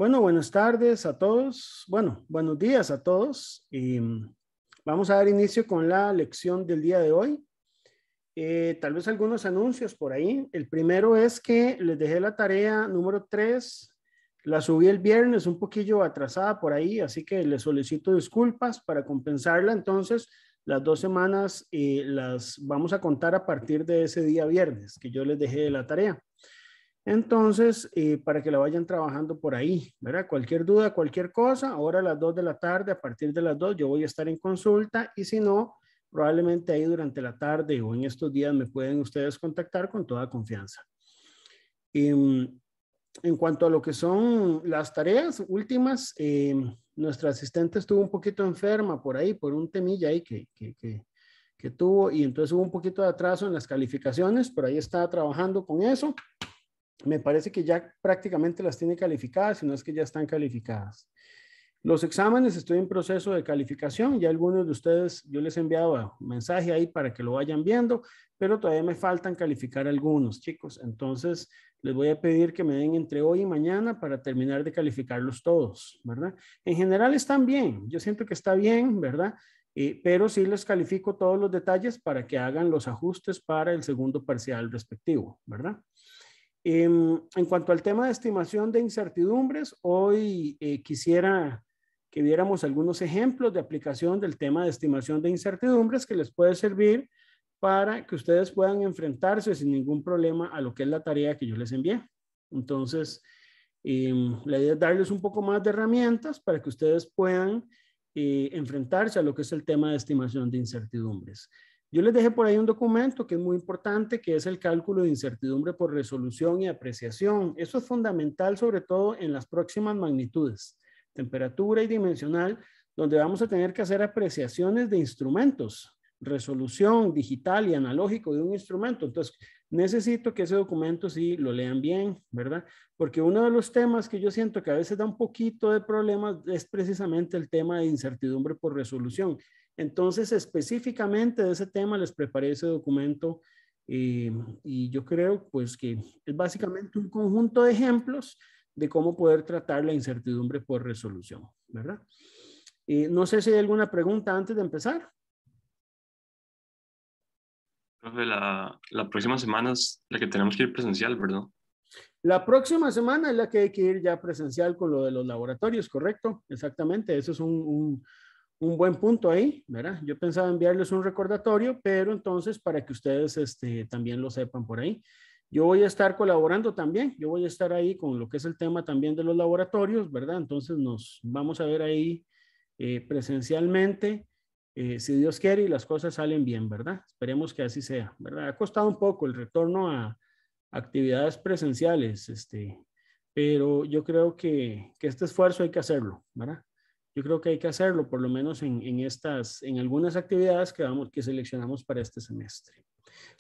Bueno, buenas tardes a todos. Bueno, buenos días a todos. Vamos a dar inicio con la lección del día de hoy. Tal vez algunos anuncios por ahí. El primero es que les dejé la tarea número 3. La subí el viernes un poquillo atrasada por ahí, así que les solicito disculpas para compensarla. Entonces, las 2 semanas las vamos a contar a partir de ese día viernes que yo les dejé la tarea. Entonces, para que la vayan trabajando por ahí, ¿verdad? Cualquier duda, cualquier cosa, ahora a las 2 de la tarde, a partir de las 2, yo voy a estar en consulta y si no, probablemente ahí durante la tarde o en estos días me pueden ustedes contactar con toda confianza. En cuanto a lo que son las tareas últimas, nuestra asistente estuvo un poquito enferma por ahí, por un temilla ahí que tuvo y entonces hubo un poquito de atraso en las calificaciones, pero ahí estaba trabajando con eso. Me parece que ya prácticamente las tiene calificadas, si no es que ya están calificadas. Los exámenes estoy en proceso de calificación, ya algunos de ustedes yo les he enviado un mensaje ahí para que lo vayan viendo, pero todavía me faltan calificar algunos, chicos. Entonces, les voy a pedir que me den entre hoy y mañana para terminar de calificarlos todos, ¿verdad? En general están bien, yo siento que está bien, ¿verdad? Pero sí les califico todos los detalles para que hagan los ajustes para el segundo parcial respectivo, ¿verdad? En cuanto al tema de estimación de incertidumbres, hoy quisiera que viéramos algunos ejemplos de aplicación del tema de estimación de incertidumbres que les puede servir para que ustedes puedan enfrentarse sin ningún problema a lo que es la tarea que yo les envié. Entonces, la idea es darles un poco más de herramientas para que ustedes puedan enfrentarse a lo que es el tema de estimación de incertidumbres. Yo les dejé por ahí un documento que es muy importante, que es el cálculo de incertidumbre por resolución y apreciación. Eso es fundamental, sobre todo en las próximas magnitudes, temperatura y dimensional, donde vamos a tener que hacer apreciaciones de instrumentos, resolución digital y analógico de un instrumento. Entonces, necesito que ese documento sí lo lean bien, ¿verdad? Porque uno de los temas que yo siento que a veces da un poquito de problemas es precisamente el tema de incertidumbre por resolución. Entonces, específicamente de ese tema les preparé ese documento y yo creo pues que es básicamente un conjunto de ejemplos de cómo poder tratar la incertidumbre por resolución, ¿verdad? No sé si hay alguna pregunta antes de empezar. Profe, la próxima semana es la que tenemos que ir presencial, ¿verdad? La próxima semana es la que hay que ir ya presencial con lo de los laboratorios, ¿correcto? Exactamente, eso es un buen punto ahí, ¿verdad? Yo pensaba enviarles un recordatorio, pero entonces para que ustedes también lo sepan por ahí. Yo voy a estar colaborando también, yo voy a estar ahí con lo que es el tema también de los laboratorios, ¿verdad? Entonces nos vamos a ver ahí presencialmente, si Dios quiere y las cosas salen bien, ¿verdad? Esperemos que así sea, ¿verdad? Ha costado un poco el retorno a actividades presenciales, pero yo creo que este esfuerzo hay que hacerlo, ¿verdad? Yo creo que hay que hacerlo, por lo menos en algunas actividades que seleccionamos para este semestre.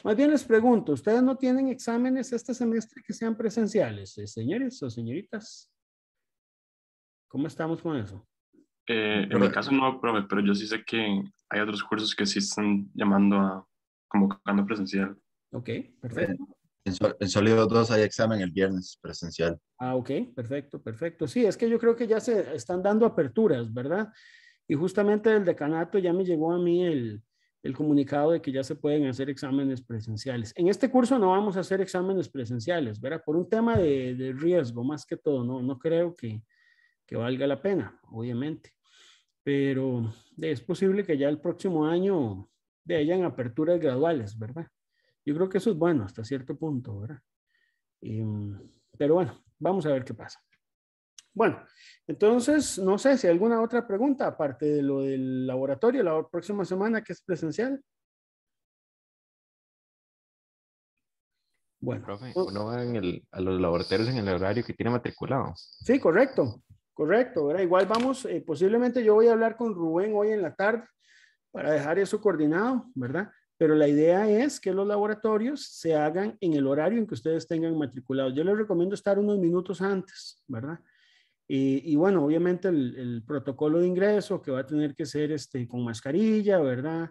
Más bien les pregunto, ¿ustedes no tienen exámenes este semestre que sean presenciales, señores o señoritas? ¿Cómo estamos con eso? En mi caso no, profe, pero yo sí sé que hay otros cursos que sí están llamando a convocando presencial. Ok, En, perfecto. en Sólido 2 hay examen el viernes presencial. Ah, ok, perfecto, perfecto. Sí, es que yo creo que ya se están dando aperturas, ¿verdad? Y justamente del decanato ya me llegó a mí el comunicado de que ya se pueden hacer exámenes presenciales. En este curso no vamos a hacer exámenes presenciales, ¿verdad? Por un tema de riesgo, más que todo, no creo que valga la pena, obviamente. Pero es posible que ya el próximo año hayan aperturas graduales, ¿verdad? Yo creo que eso es bueno hasta cierto punto, ¿verdad? Pero bueno, vamos a ver qué pasa. Bueno, entonces, no sé si hay alguna otra pregunta, aparte de lo del laboratorio, la próxima semana que es presencial. Bueno. Profe, uno va a los laboratorios en el horario que tiene matriculado. Sí, correcto, correcto, ¿verdad? Igual vamos, posiblemente yo voy a hablar con Rubén hoy en la tarde para dejar eso coordinado, ¿verdad? Pero la idea es que los laboratorios se hagan en el horario en que ustedes tengan matriculados. Yo les recomiendo estar unos minutos antes, ¿verdad? Y bueno, obviamente el protocolo de ingreso que va a tener que ser con mascarilla, ¿verdad?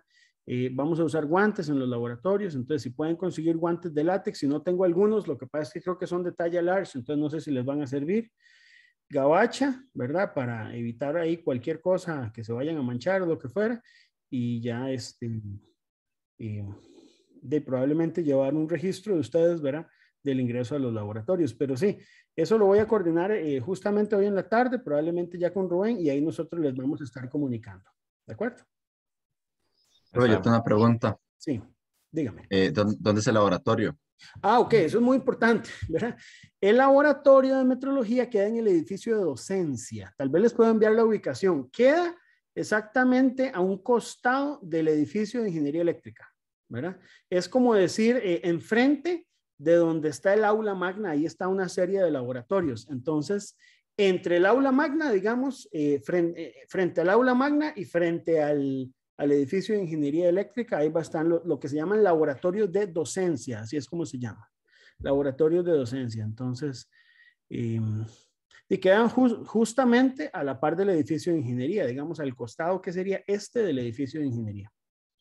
Vamos a usar guantes en los laboratorios, entonces si pueden conseguir guantes de látex, si no tengo algunos, lo que pasa es que creo que son de talla large, entonces no sé si les van a servir, gabacha, ¿verdad? Para evitar ahí cualquier cosa que se vayan a manchar o lo que fuera. Y ya probablemente llevar un registro de ustedes, ¿verdad? Del ingreso a los laboratorios. Pero sí, eso lo voy a coordinar justamente hoy en la tarde, probablemente ya con Rubén, y ahí nosotros les vamos a estar comunicando. ¿De acuerdo? Profe, yo tengo una pregunta. Sí, dígame. ¿Dónde es el laboratorio? Ah, ok, eso es muy importante, ¿verdad? El laboratorio de metrología queda en el edificio de docencia. Tal vez les puedo enviar la ubicación. Queda exactamente a un costado del edificio de ingeniería eléctrica, ¿verdad? Es como decir, enfrente de donde está el aula magna, ahí está una serie de laboratorios. Entonces, entre el aula magna, digamos, frente al aula magna y frente al edificio de ingeniería eléctrica, ahí va a estar lo que se llaman laboratorios de docencia, así es como se llama, laboratorios de docencia. Entonces, y quedan justamente a la par del edificio de ingeniería, digamos al costado que sería este del edificio de ingeniería.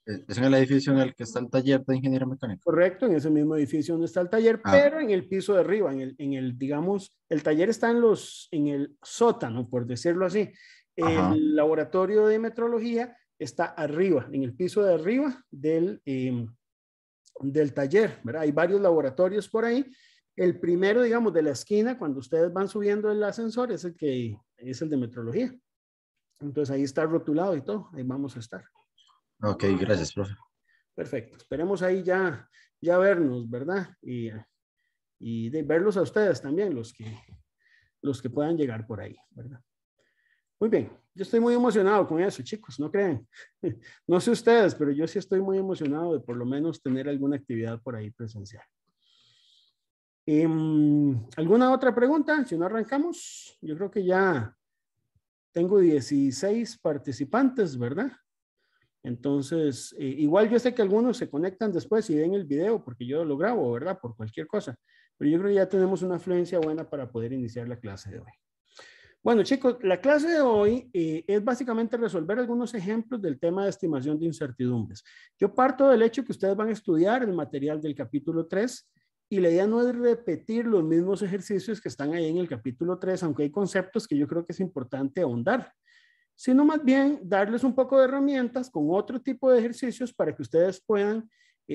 ¿Es en el edificio en el que está el taller de ingeniería mecánica? Correcto, en ese mismo edificio donde está el taller, pero en el piso de arriba, digamos, el taller está en el sótano, por decirlo así. Ajá. El laboratorio de metrología está arriba, en el piso de arriba del taller, ¿verdad? Hay varios laboratorios por ahí. El primero, digamos, de la esquina, cuando ustedes van subiendo el ascensor, es el de metrología. Entonces ahí está rotulado y todo, ahí vamos a estar. Ok, gracias, profe. Perfecto, esperemos ahí ya vernos, ¿verdad? Y de verlos a ustedes también, los que puedan llegar por ahí, ¿verdad? Muy bien, yo estoy muy emocionado con eso, chicos, no creen. No sé ustedes, pero yo sí estoy muy emocionado de por lo menos tener alguna actividad por ahí presencial. ¿Alguna otra pregunta? Si no arrancamos, yo creo que ya tengo 16 participantes, ¿verdad? Entonces, igual yo sé que algunos se conectan después y ven el video porque yo lo grabo, ¿verdad? Por cualquier cosa. Pero yo creo que ya tenemos una afluencia buena para poder iniciar la clase de hoy. Bueno, chicos, la clase de hoy es básicamente resolver algunos ejemplos del tema de estimación de incertidumbres. Yo parto del hecho que ustedes van a estudiar el material del capítulo 3 y la idea no es repetir los mismos ejercicios que están ahí en el capítulo 3, aunque hay conceptos que yo creo que es importante ahondar, sino más bien darles un poco de herramientas con otro tipo de ejercicios para que ustedes puedan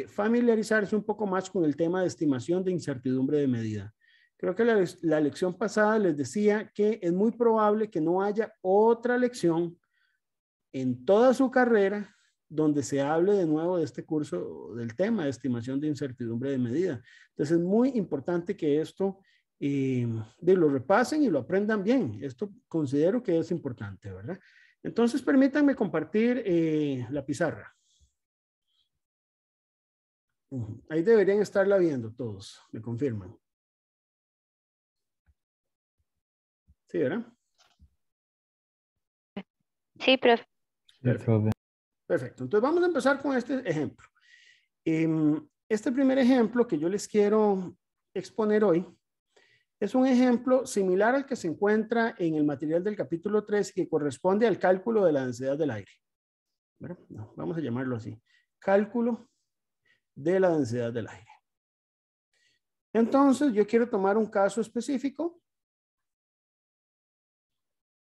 familiarizarse un poco más con el tema de estimación de incertidumbre de medida. Creo que la lección pasada les decía que es muy probable que no haya otra lección en toda su carrera donde se hable de nuevo de este curso del tema de estimación de incertidumbre de medida. Entonces es muy importante que esto lo repasen y lo aprendan bien. Esto considero que es importante, ¿verdad? Entonces permítanme compartir la pizarra. Ahí deberían estarla viendo todos, me confirman. Sí, ¿verdad? Sí, profe. Perfecto. Perfecto. Entonces vamos a empezar con este ejemplo. Este primer ejemplo que yo les quiero exponer hoy es un ejemplo similar al que se encuentra en el material del capítulo 3 que corresponde al cálculo de la densidad del aire. ¿Verdad? No, vamos a llamarlo así. Cálculo de la densidad del aire. Entonces yo quiero tomar un caso específico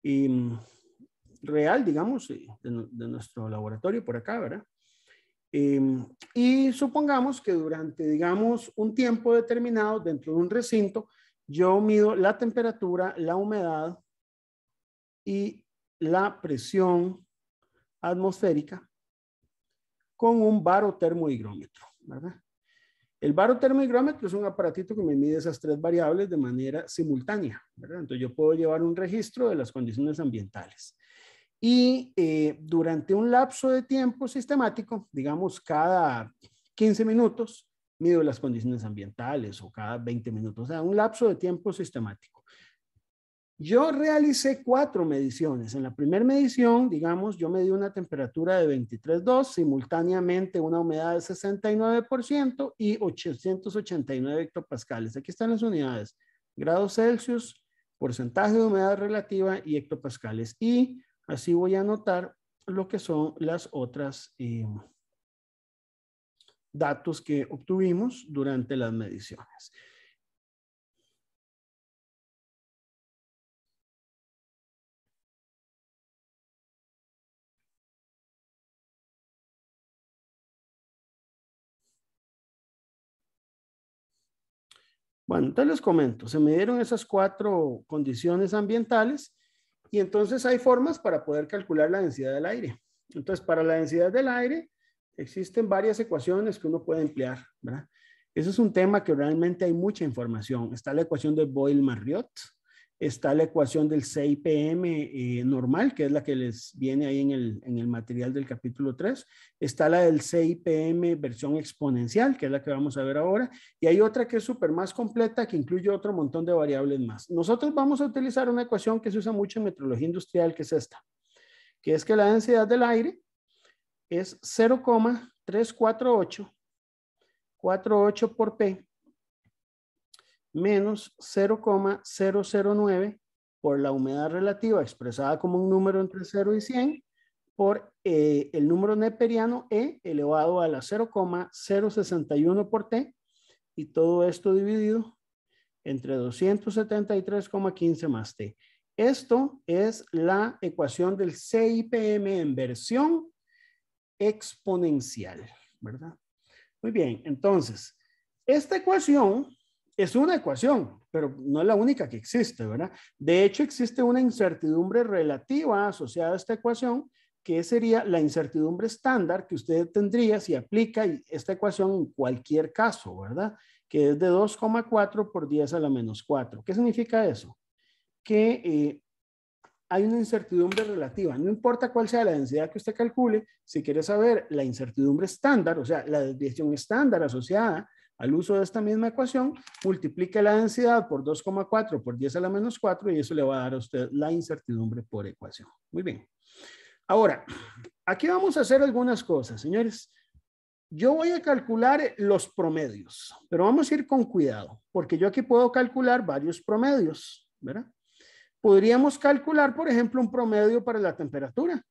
y real, digamos, de nuestro laboratorio por acá, ¿verdad? Y supongamos que durante, digamos, un tiempo determinado dentro de un recinto, yo mido la temperatura, la humedad y la presión atmosférica con un barotermohigrómetro, ¿verdad? El barotermohigrómetro es un aparatito que me mide esas tres variables de manera simultánea, ¿verdad? Entonces yo puedo llevar un registro de las condiciones ambientales. Y durante un lapso de tiempo sistemático, digamos cada 15 minutos, mido las condiciones ambientales o cada 20 minutos, o sea, un lapso de tiempo sistemático. Yo realicé 4 mediciones. En la primera medición, digamos, yo medí una temperatura de 23.2, simultáneamente una humedad de 69% y 889 hectopascales. Aquí están las unidades: grados Celsius, porcentaje de humedad relativa y hectopascales. Y así voy a anotar lo que son las otras datos que obtuvimos durante las mediciones. Bueno, entonces les comento, se midieron esas 4 condiciones ambientales y entonces hay formas para poder calcular la densidad del aire. Entonces, para la densidad del aire existen varias ecuaciones que uno puede emplear, ¿verdad? Ese es un tema que realmente hay mucha información. Está la ecuación de Boyle-Marriott, está la ecuación del CIPM normal, que es la que les viene ahí en el material del capítulo 3. Está la del CIPM versión exponencial, que es la que vamos a ver ahora. Y hay otra que es súper más completa, que incluye otro montón de variables más. Nosotros vamos a utilizar una ecuación que se usa mucho en metrología industrial, que es esta, que es que la densidad del aire es 0,348 por P menos 0,009 por la humedad relativa expresada como un número entre 0 y 100 por el número neperiano E elevado a la 0,061 por T y todo esto dividido entre 273,15 más T. Esto es la ecuación del CIPM en versión exponencial, ¿verdad? Muy bien, entonces, esta ecuación es una ecuación, pero no es la única que existe, ¿verdad? De hecho, existe una incertidumbre relativa asociada a esta ecuación, que sería la incertidumbre estándar que usted tendría si aplica esta ecuación en cualquier caso, ¿verdad? Que es de 2,4 por 10 a la menos 4. ¿Qué significa eso? Que hay una incertidumbre relativa. No importa cuál sea la densidad que usted calcule, si quiere saber la incertidumbre estándar, o sea, la desviación estándar asociada al uso de esta misma ecuación, multiplique la densidad por 2,4 por 10 a la menos 4 y eso le va a dar a usted la incertidumbre por ecuación. Muy bien. Ahora, aquí vamos a hacer algunas cosas, señores. Yo voy a calcular los promedios, pero vamos a ir con cuidado, porque yo aquí puedo calcular varios promedios, ¿verdad? Podríamos calcular, por ejemplo, un promedio para la temperatura.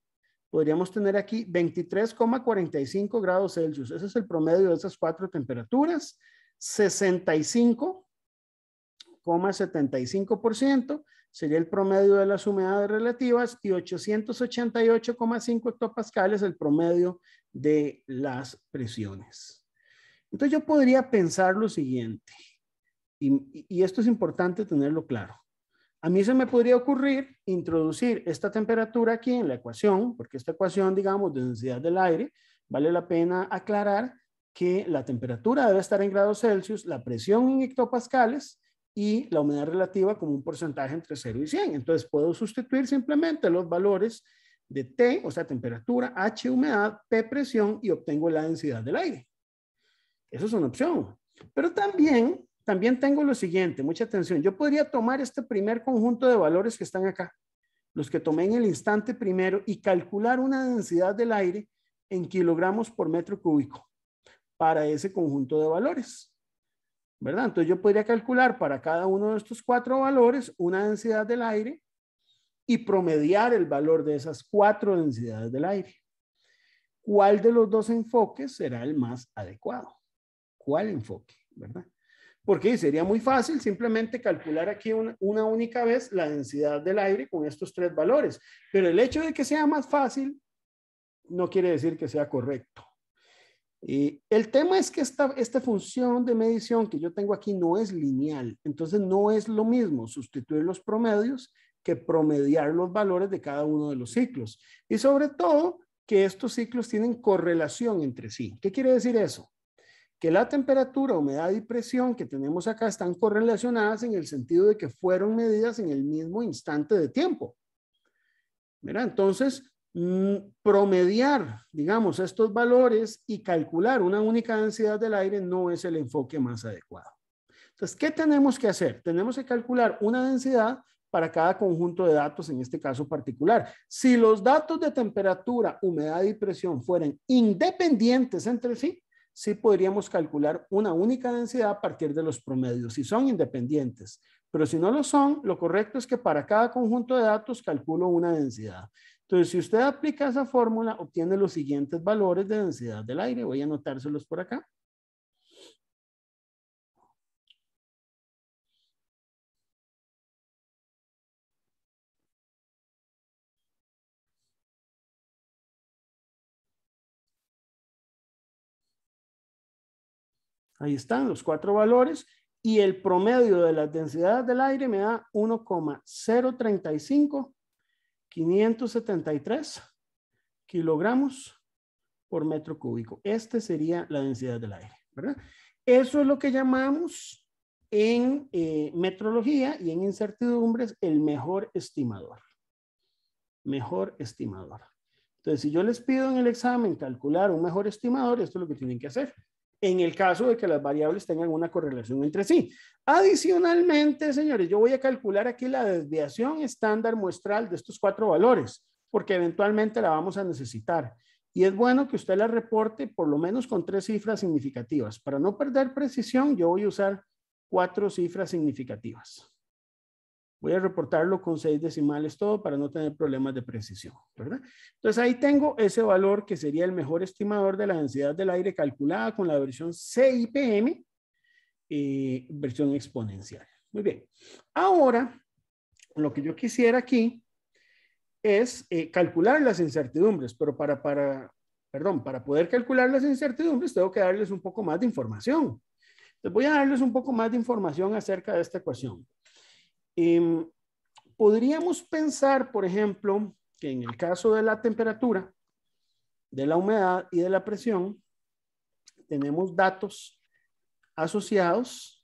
Podríamos tener aquí 23,45 grados Celsius. Ese es el promedio de esas 4 temperaturas. 65,75% sería el promedio de las humedades relativas y 888,5 hectopascales el promedio de las presiones. Entonces yo podría pensar lo siguiente, y esto es importante tenerlo claro. A mí se me podría ocurrir introducir esta temperatura aquí en la ecuación, porque esta ecuación, digamos, de densidad del aire, vale la pena aclarar que la temperatura debe estar en grados Celsius, la presión en hectopascales y la humedad relativa como un porcentaje entre 0 y 100. Entonces puedo sustituir simplemente los valores de T, o sea, temperatura, H, humedad, P, presión y obtengo la densidad del aire. Eso es una opción. Pero también tengo lo siguiente, mucha atención. Yo podría tomar este primer conjunto de valores que están acá, los que tomé en el instante primero, y calcular una densidad del aire en kilogramos por metro cúbico para ese conjunto de valores, ¿verdad? Entonces yo podría calcular para cada uno de estos 4 valores una densidad del aire y promediar el valor de esas 4 densidades del aire. ¿Cuál de los 2 enfoques será el más adecuado? ¿Cuál enfoque, verdad? Porque sería muy fácil simplemente calcular aquí una única vez la densidad del aire con estos 3 valores. Pero el hecho de que sea más fácil no quiere decir que sea correcto. El tema es que esta función de medición que yo tengo aquí no es lineal. Entonces no es lo mismo sustituir los promedios que promediar los valores de cada uno de los ciclos. Y sobre todo que estos ciclos tienen correlación entre sí. ¿Qué quiere decir eso? Que la temperatura, humedad y presión que tenemos acá están correlacionadas en el sentido de que fueron medidas en el mismo instante de tiempo. ¿Verdad? Entonces, promediar, digamos, estos valores y calcular una única densidad del aire no es el enfoque más adecuado. Entonces, ¿qué tenemos que hacer? Tenemos que calcular una densidad para cada conjunto de datos, en este caso particular. Si los datos de temperatura, humedad y presión fueran independientes entre sí, sí podríamos calcular una única densidad a partir de los promedios, si son independientes. Pero si no lo son, lo correcto es que para cada conjunto de datos calculo una densidad. Entonces, si usted aplica esa fórmula, obtiene los siguientes valores de densidad del aire. Voy a anotárselos por acá. Ahí están los 4 valores. y el promedio de las densidades del aire me da 1,035,573 kilogramos por metro cúbico. Este sería la densidad del aire, ¿verdad? Eso es lo que llamamos en metrología y en incertidumbres el mejor estimador. Mejor estimador. Entonces, si yo les pido en el examen calcular un mejor estimador, esto es lo que tienen que hacer. En el caso de que las variables tengan una correlación entre sí. Adicionalmente, señores, yo voy a calcular aquí la desviación estándar muestral de estos 4 valores, porque eventualmente la vamos a necesitar. Y es bueno que usted la reporte por lo menos con 3 cifras significativas. Para no perder precisión, yo voy a usar 4 cifras significativas. Voy a reportarlo con 6 decimales todo para no tener problemas de precisión, ¿verdad? Entonces ahí tengo ese valor que sería el mejor estimador de la densidad del aire calculada con la versión CIPM, versión exponencial. Muy bien. Ahora, lo que yo quisiera aquí es calcular las incertidumbres, pero para poder calcular las incertidumbres tengo que darles un poco más de información. Entonces voy a darles un poco más de información acerca de esta ecuación. Podríamos pensar, por ejemplo, que en el caso de la temperatura, de la humedad y de la presión, tenemos datos asociados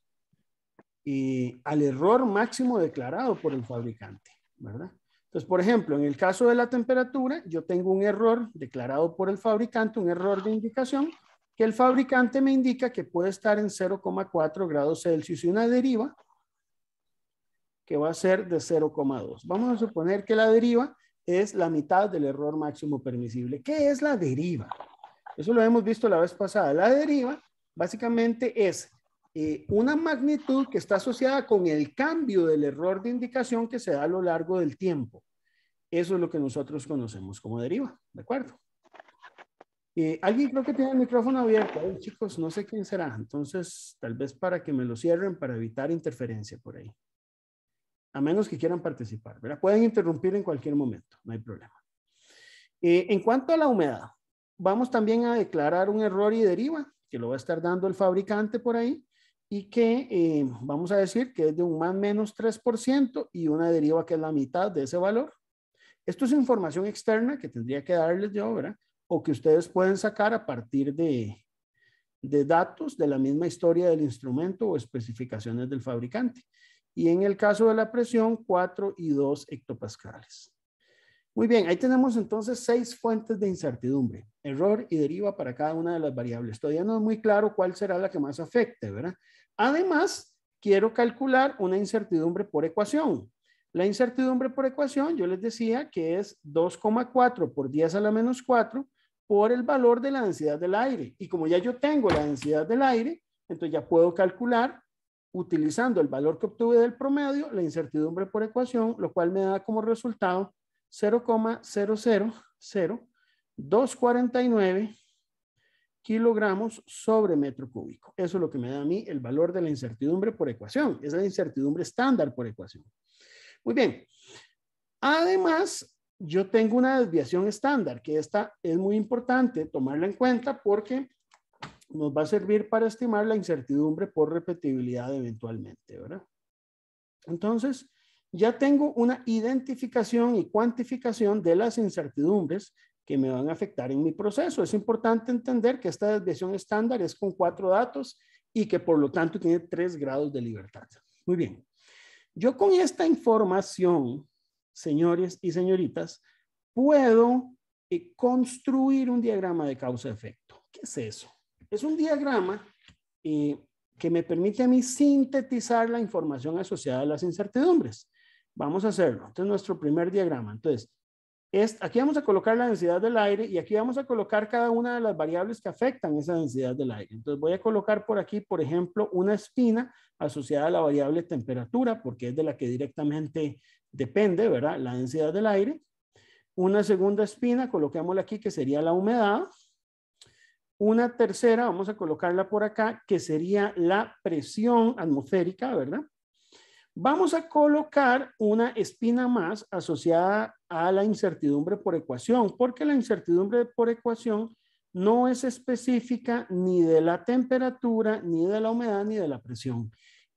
al error máximo declarado por el fabricante, ¿verdad? Entonces, por ejemplo, en el caso de la temperatura, yo tengo un error declarado por el fabricante, un error de indicación, que el fabricante me indica que puede estar en 0,4 grados Celsius y una deriva que va a ser de 0,2. Vamos a suponer que la deriva es la mitad del error máximo permisible. ¿Qué es la deriva? Eso lo hemos visto la vez pasada. La deriva básicamente es una magnitud que está asociada con el cambio del error de indicación que se da a lo largo del tiempo. Eso es lo que nosotros conocemos como deriva, ¿de acuerdo? Alguien creo que tiene el micrófono abierto. Chicos, no sé quién será. Entonces, tal vez para que me lo cierren para evitar interferencia por ahí. A menos que quieran participar, ¿verdad? Pueden interrumpir en cualquier momento, no hay problema. En cuanto a la humedad, vamos también a declarar un error y deriva, que lo va a estar dando el fabricante por ahí, y que vamos a decir que es de un más menos 3% y una deriva que es la mitad de ese valor. Esto es información externa que tendría que darles yo, ¿verdad? O que ustedes pueden sacar a partir de datos de la misma historia del instrumento o especificaciones del fabricante. Y en el caso de la presión, 4 y 2 hectopascales. Muy bien, ahí tenemos entonces 6 fuentes de incertidumbre, error y deriva para cada una de las variables. Todavía no es muy claro cuál será la que más afecte, ¿verdad? Además, quiero calcular una incertidumbre por ecuación. La incertidumbre por ecuación, yo les decía que es 2,4 por 10 a la menos 4 por el valor de la densidad del aire. Y como ya yo tengo la densidad del aire, entonces ya puedo calcular utilizando el valor que obtuve del promedio, la incertidumbre por ecuación, lo cual me da como resultado 0,000249 kilogramos sobre metro cúbico. Eso es lo que me da a mí el valor de la incertidumbre por ecuación. Es la incertidumbre estándar por ecuación. Muy bien. Además, yo tengo una desviación estándar, que esta es muy importante tomarla en cuenta porque nos va a servir para estimar la incertidumbre por repetibilidad eventualmente, ¿verdad? Entonces, ya tengo una identificación y cuantificación de las incertidumbres que me van a afectar en mi proceso. Es importante entender que esta desviación estándar es con 4 datos y que por lo tanto tiene 3 grados de libertad. Muy bien. Yo con esta información, señores y señoritas, puedo construir un diagrama de causa-efecto. ¿Qué es eso? Es un diagrama que me permite a mí sintetizar la información asociada a las incertidumbres. Vamos a hacerlo. Entonces, nuestro primer diagrama. Entonces, aquí vamos a colocar la densidad del aire y aquí vamos a colocar cada una de las variables que afectan esa densidad del aire. Entonces, voy a colocar por aquí, por ejemplo, una espina asociada a la variable temperatura, porque es de la que directamente depende, ¿verdad? La densidad del aire. Una segunda espina, coloquémosla aquí, que sería la humedad. Una tercera, vamos a colocarla por acá, que sería la presión atmosférica, ¿verdad? Vamos a colocar una espina más asociada a la incertidumbre por ecuación, porque la incertidumbre por ecuación no es específica ni de la temperatura, ni de la humedad, ni de la presión.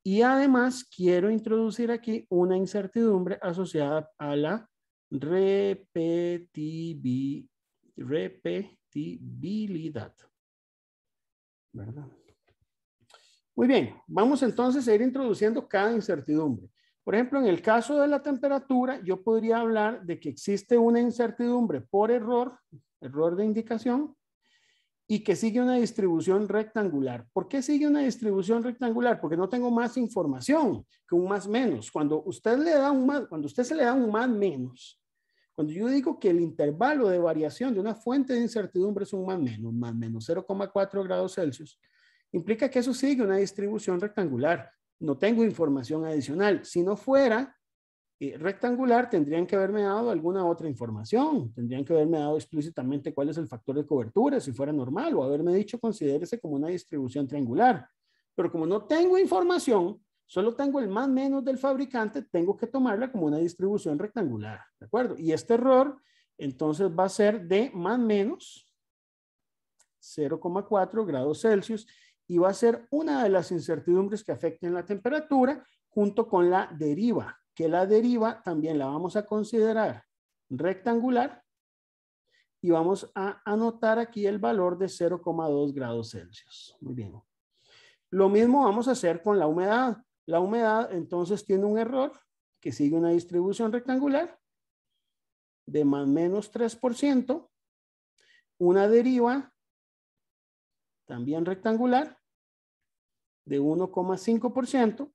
Y además quiero introducir aquí una incertidumbre asociada a la repetibilidad. ¿Verdad? Muy bien, vamos entonces a ir introduciendo cada incertidumbre. Por ejemplo, en el caso de la temperatura, yo podría hablar de que existe una incertidumbre por error de indicación, y que sigue una distribución rectangular. ¿Por qué sigue una distribución rectangular? Porque no tengo más información que un más menos. Cuando usted se le da un más menos, cuando yo digo que el intervalo de variación de una fuente de incertidumbre es un más menos 0,4 grados Celsius, implica que eso sigue una distribución rectangular. No tengo información adicional. Si no fuera rectangular, tendrían que haberme dado alguna otra información. Tendrían que haberme dado explícitamente cuál es el factor de cobertura, si fuera normal, o haberme dicho considérese como una distribución triangular. Pero como no tengo información, solo tengo el más menos del fabricante, tengo que tomarla como una distribución rectangular. ¿De acuerdo? Y este error, entonces, va a ser de más menos 0,4 grados Celsius y va a ser una de las incertidumbres que afecten la temperatura junto con la deriva, que la deriva también la vamos a considerar rectangular y vamos a anotar aquí el valor de 0,2 grados Celsius. Muy bien. Lo mismo vamos a hacer con la humedad. La humedad entonces tiene un error que sigue una distribución rectangular de más menos 3%, una deriva también rectangular de 1,5%.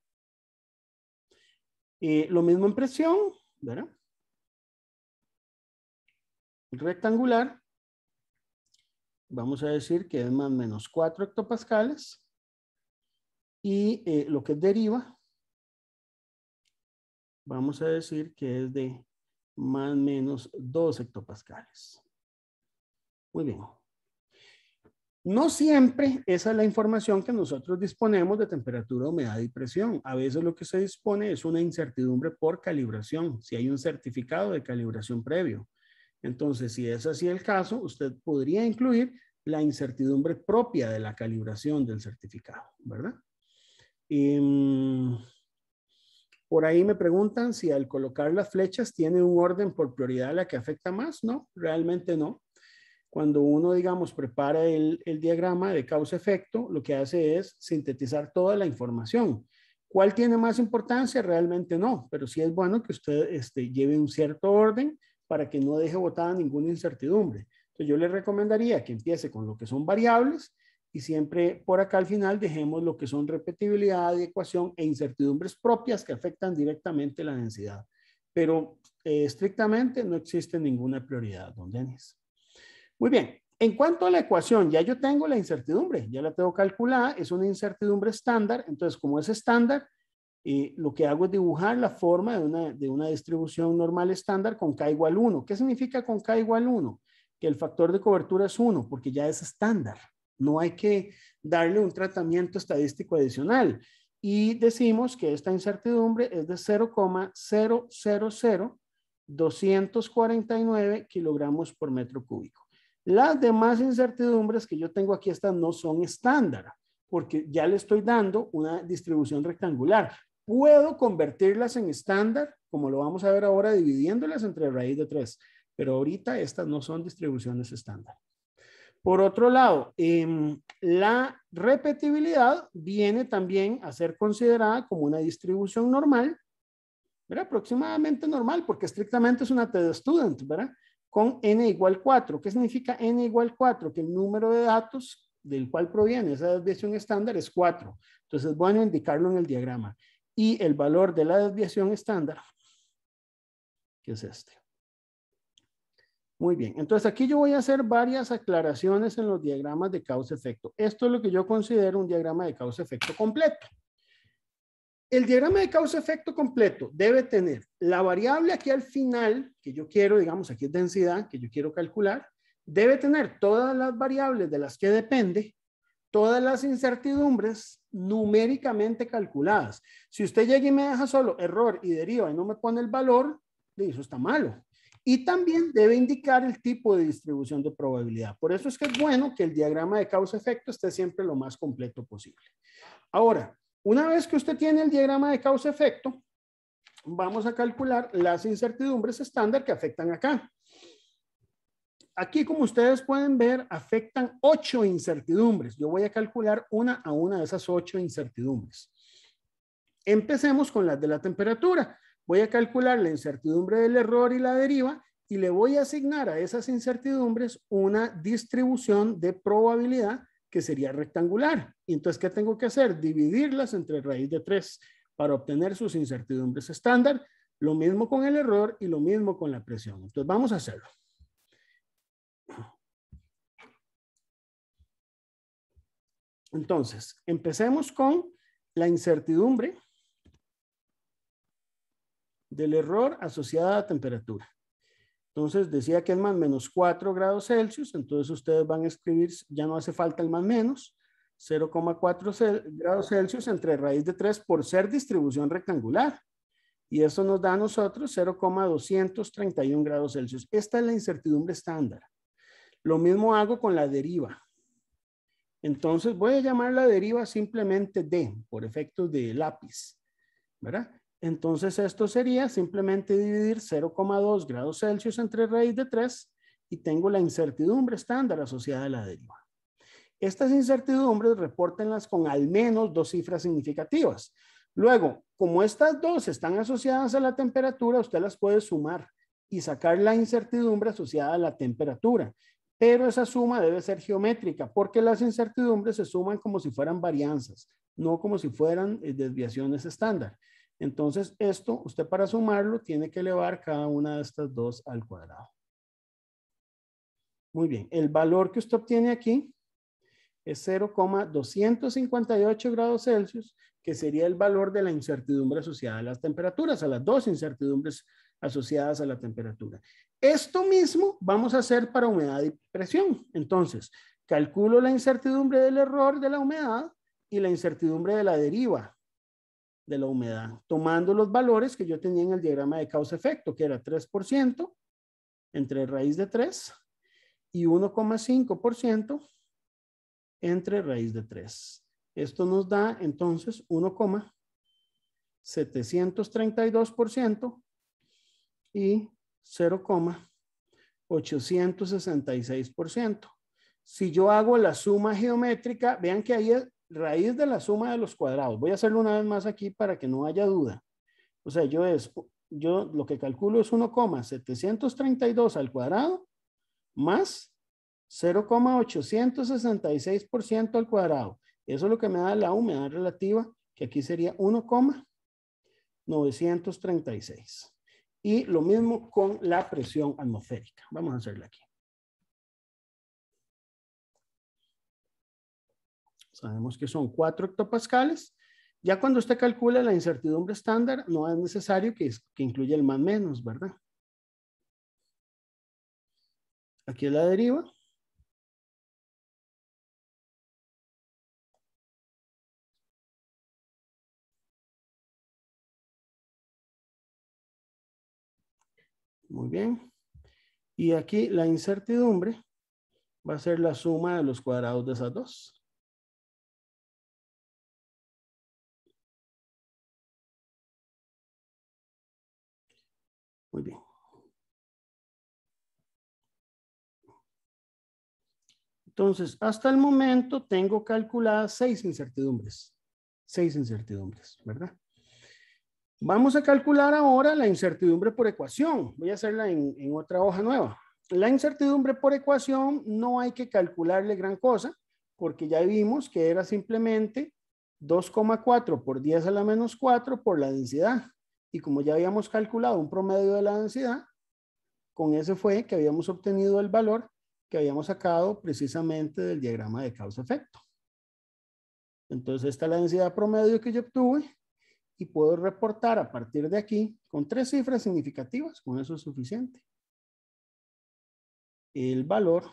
Lo mismo en presión, ¿verdad? Rectangular. Vamos a decir que es más menos 4 hectopascales. Y lo que es deriva, vamos a decir que es de más menos 2 hectopascales. Muy bien. No siempre esa es la información que nosotros disponemos de temperatura, humedad y presión. A veces lo que se dispone es una incertidumbre por calibración, si hay un certificado de calibración previo. Entonces, si es así el caso, usted podría incluir la incertidumbre propia de la calibración del certificado, ¿verdad? Por ahí me preguntan si al colocar las flechas tiene un orden por prioridad a la que afecta más. No, realmente no. Cuando uno, digamos, prepara el diagrama de causa-efecto, lo que hace es sintetizar toda la información. ¿Cuál tiene más importancia? Realmente no, pero sí es bueno que usted lleve un cierto orden para que no deje botada ninguna incertidumbre. Entonces yo le recomendaría que empiece con lo que son variables y siempre por acá al final dejemos lo que son repetibilidad, adecuación e incertidumbres propias que afectan directamente la densidad. Pero estrictamente no existe ninguna prioridad, don Denis. Muy bien, en cuanto a la ecuación, ya yo tengo la incertidumbre, ya la tengo calculada, es una incertidumbre estándar, entonces como es estándar, lo que hago es dibujar la forma de una distribución normal estándar con K igual 1. ¿Qué significa con K igual 1? Que el factor de cobertura es 1, porque ya es estándar, no hay que darle un tratamiento estadístico adicional. Y decimos que esta incertidumbre es de 0,000249 kilogramos por metro cúbico. Las demás incertidumbres que yo tengo aquí, estas no son estándar, porque ya le estoy dando una distribución rectangular. Puedo convertirlas en estándar, como lo vamos a ver ahora, dividiéndolas entre raíz de 3, pero ahorita estas no son distribuciones estándar. Por otro lado, la repetibilidad viene también a ser considerada como una distribución normal, ¿verdad? Aproximadamente normal, porque estrictamente es una TD student, ¿verdad? Con n igual 4. ¿Qué significa n igual 4? Que el número de datos del cual proviene esa desviación estándar es 4. Entonces es bueno indicarlo en el diagrama. Y el valor de la desviación estándar, que es este. Muy bien, entonces aquí yo voy a hacer varias aclaraciones en los diagramas de causa-efecto. Esto es lo que yo considero un diagrama de causa-efecto completo. El diagrama de causa-efecto completo debe tener la variable aquí al final, que yo quiero, digamos, aquí es densidad, que yo quiero calcular, debe tener todas las variables de las que depende, todas las incertidumbres numéricamente calculadas. Si usted llega y me deja solo error y deriva y no me pone el valor, eso está malo. Y también debe indicar el tipo de distribución de probabilidad. Por eso es que es bueno que el diagrama de causa-efecto esté siempre lo más completo posible. Ahora, Una vez que usted tiene el diagrama de causa-efecto, vamos a calcular las incertidumbres estándar que afectan acá. Aquí, como ustedes pueden ver, afectan 8 incertidumbres. Yo voy a calcular una a una de esas 8 incertidumbres. Empecemos con las de la temperatura. Voy a calcular la incertidumbre del error y la deriva y le voy a asignar a esas incertidumbres una distribución de probabilidad que sería rectangular. Y entonces, ¿qué tengo que hacer? Dividirlas entre raíz de 3 para obtener sus incertidumbres estándar. Lo mismo con el error y lo mismo con la presión. Entonces, vamos a hacerlo. Entonces, empecemos con la incertidumbre del error asociada a temperatura. Entonces, decía que es más menos 4 grados Celsius. Entonces, ustedes van a escribir, ya no hace falta el más menos, 0,4 grados Celsius entre raíz de 3 por ser distribución rectangular. Y eso nos da a nosotros 0,231 grados Celsius. Esta es la incertidumbre estándar. Lo mismo hago con la deriva. Entonces, voy a llamar la deriva simplemente D, por efectos de lápiz, ¿verdad? Entonces, esto sería simplemente dividir 0,2 grados Celsius entre raíz de 3 y tengo la incertidumbre estándar asociada a la deriva. Estas incertidumbres repórtenlas con al menos 2 cifras significativas. Luego, como estas dos están asociadas a la temperatura, usted las puede sumar y sacar la incertidumbre asociada a la temperatura. Pero esa suma debe ser geométrica porque las incertidumbres se suman como si fueran varianzas, no como si fueran desviaciones estándar. Entonces, esto, usted para sumarlo tiene que elevar cada una de estas dos al cuadrado. Muy bien, el valor que usted obtiene aquí es 0,258 grados Celsius, que sería el valor de la incertidumbre asociada a las temperaturas, a las dos incertidumbres asociadas a la temperatura. Esto mismo vamos a hacer para humedad y presión. Entonces, calculo la incertidumbre del error de la humedad y la incertidumbre de la deriva de la humedad, tomando los valores que yo tenía en el diagrama de causa-efecto, que era 3% entre raíz de 3 y 1,5% entre raíz de 3. Esto nos da entonces 1,732% y 0,866%. Si yo hago la suma geométrica, vean que ahí es raíz de la suma de los cuadrados. Voy a hacerlo una vez más aquí para que no haya duda. O sea, yo lo que calculo es 1,732 al cuadrado más 0,866% al cuadrado. Eso es lo que me da la humedad relativa, que aquí sería 1,936. Y lo mismo con la presión atmosférica. Vamos a hacerla aquí. Sabemos que son 4 hectopascales. Ya cuando usted calcula la incertidumbre estándar, no es necesario que incluya el más menos, ¿verdad? Aquí es la deriva. Muy bien. Y aquí la incertidumbre va a ser la suma de los cuadrados de esas dos. Muy bien. Entonces, hasta el momento tengo calculadas 6 incertidumbres. 6 incertidumbres, ¿verdad? Vamos a calcular ahora la incertidumbre por ecuación. Voy a hacerla en otra hoja nueva. La incertidumbre por ecuación no hay que calcularle gran cosa, porque ya vimos que era simplemente 2,4 por 10 a la menos 4 por la densidad. Y como ya habíamos calculado un promedio de la densidad, con ese fue que habíamos obtenido el valor que habíamos sacado precisamente del diagrama de causa-efecto. Entonces, esta es la densidad promedio que yo obtuve y puedo reportar a partir de aquí con 3 cifras significativas, con eso es suficiente, el valor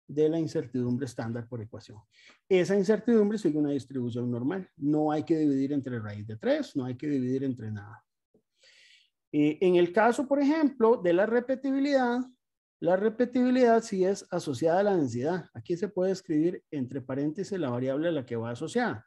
de la incertidumbre estándar por ecuación. Esa incertidumbre sigue una distribución normal. No hay que dividir entre raíz de 3, no hay que dividir entre nada. En el caso, por ejemplo, de la repetibilidad sí es asociada a la densidad. Aquí se puede escribir entre paréntesis la variable a la que va asociada.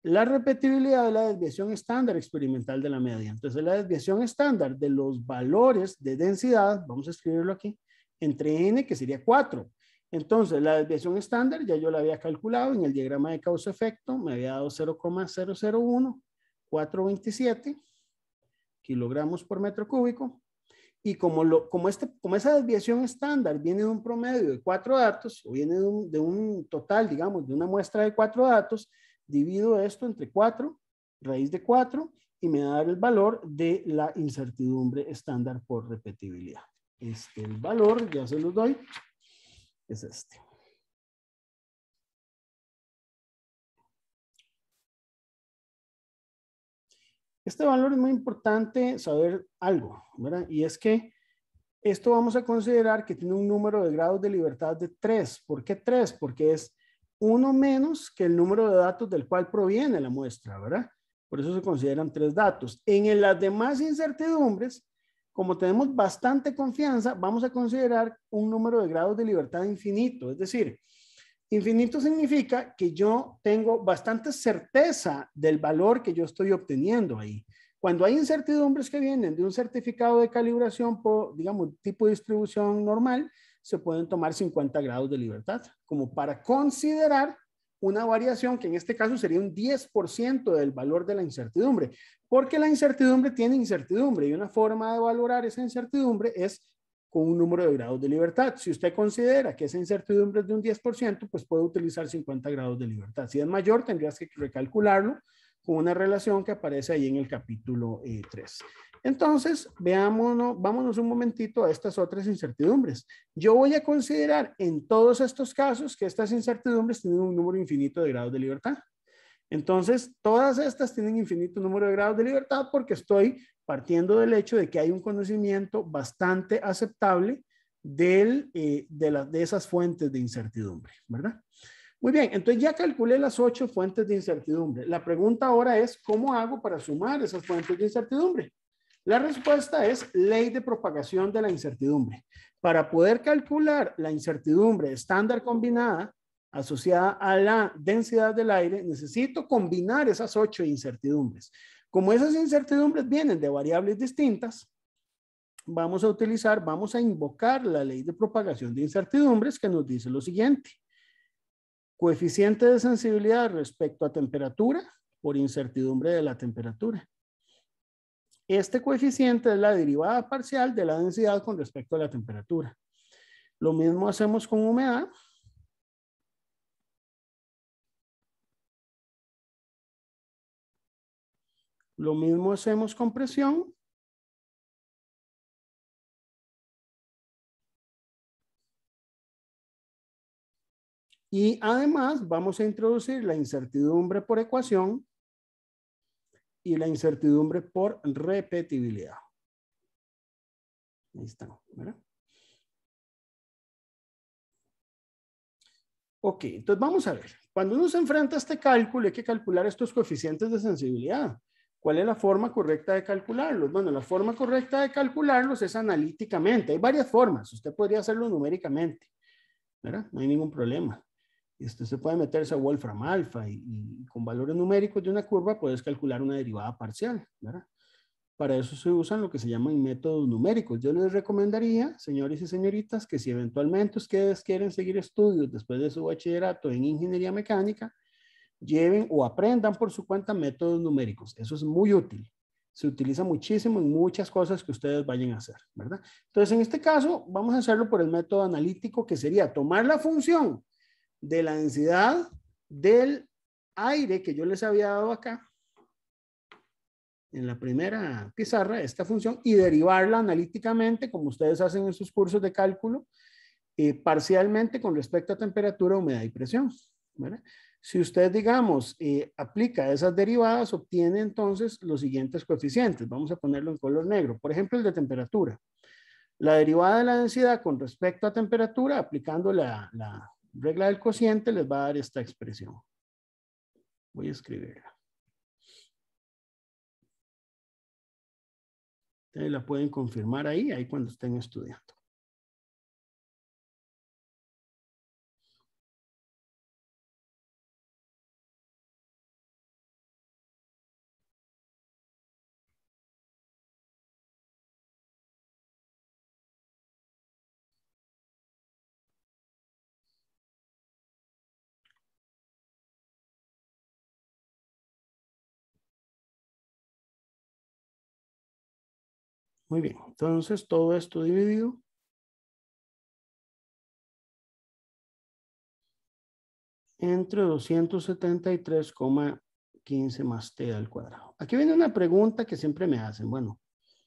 la repetibilidad de la desviación estándar experimental de la media. Entonces, la desviación estándar de los valores de densidad, vamos a escribirlo aquí, entre n, que sería 4. Entonces, la desviación estándar ya yo la había calculado en el diagrama de causa-efecto, me había dado 0,001, 427 kilogramos por metro cúbico. Y como esa desviación estándar viene de un promedio de 4 datos, o viene de un total, digamos, de una muestra de 4 datos, divido esto entre 4, raíz de 4, y me da el valor de la incertidumbre estándar por repetibilidad. El valor, ya se los doy, es este. Este valor es muy importante saber algo, ¿verdad? Y es que esto vamos a considerar que tiene un número de grados de libertad de 3. ¿Por qué 3? Porque es uno menos que el número de datos del cual proviene la muestra, ¿verdad? Por eso se consideran 3 datos. En las demás incertidumbres, como tenemos bastante confianza, vamos a considerar un número de grados de libertad infinito. Es decir, infinito significa que yo tengo bastante certeza del valor que yo estoy obteniendo ahí. Cuando hay incertidumbres que vienen de un certificado de calibración por, digamos, tipo de distribución normal, se pueden tomar 50 grados de libertad, como para considerar una variación que en este caso sería un 10% del valor de la incertidumbre, porque la incertidumbre tiene incertidumbre y una forma de valorar esa incertidumbre es con un número de grados de libertad. Si usted considera que esa incertidumbre es de un 10%, pues puede utilizar 50 grados de libertad. Si es mayor, tendrías que recalcularlo con una relación que aparece ahí en el capítulo 3. Entonces, vámonos un momentito a estas otras incertidumbres. Yo voy a considerar en todos estos casos que estas incertidumbres tienen un número infinito de grados de libertad. Entonces, todas estas tienen infinito número de grados de libertad porque estoy partiendo del hecho de que hay un conocimiento bastante aceptable de esas fuentes de incertidumbre, ¿verdad? Muy bien, entonces ya calculé las 8 fuentes de incertidumbre. La pregunta ahora es, ¿cómo hago para sumar esas fuentes de incertidumbre? La respuesta es ley de propagación de la incertidumbre. Para poder calcular la incertidumbre estándar combinada asociada a la densidad del aire, necesito combinar esas 8 incertidumbres. Como esas incertidumbres vienen de variables distintas, vamos a invocar la ley de propagación de incertidumbres que nos dice lo siguiente. Coeficiente de sensibilidad respecto a temperatura por incertidumbre de la temperatura. Este coeficiente es la derivada parcial de la densidad con respecto a la temperatura. Lo mismo hacemos con humedad. Lo mismo hacemos con presión. Y además vamos a introducir la incertidumbre por ecuación y la incertidumbre por repetibilidad. Ahí están, ¿verdad? Ok, entonces vamos a ver. Cuando uno se enfrenta a este cálculo, hay que calcular estos coeficientes de sensibilidad. ¿Cuál es la forma correcta de calcularlos? Bueno, la forma correcta de calcularlos es analíticamente. Hay varias formas. Usted podría hacerlo numéricamente, ¿verdad? No hay ningún problema. Se puede meterse a Wolfram Alpha y con valores numéricos de una curva puedes calcular una derivada parcial, ¿verdad? Para eso se usan lo que se llaman métodos numéricos. Yo les recomendaría, señores y señoritas, que si eventualmente ustedes quieren seguir estudios después de su bachillerato en ingeniería mecánica, lleven o aprendan por su cuenta métodos numéricos. Eso es muy útil. Se utiliza muchísimo en muchas cosas que ustedes vayan a hacer, ¿verdad? Entonces, en este caso, vamos a hacerlo por el método analítico, que sería tomar la función de la densidad del aire que yo les había dado acá en la primera pizarra, esta función, y derivarla analíticamente, como ustedes hacen en sus cursos de cálculo, parcialmente con respecto a temperatura, humedad y presión, ¿verdad? Si usted, digamos, aplica esas derivadas, obtiene entonces los siguientes coeficientes. Vamos a ponerlo en color negro. Por ejemplo, el de temperatura. La derivada de la densidad con respecto a temperatura, aplicando la regla del cociente, les va a dar esta expresión. Voy a escribirla. Ustedes la pueden confirmar ahí cuando estén estudiando. Muy bien, entonces todo esto dividido entre 273,15 más t al cuadrado. Aquí viene una pregunta que siempre me hacen. Bueno,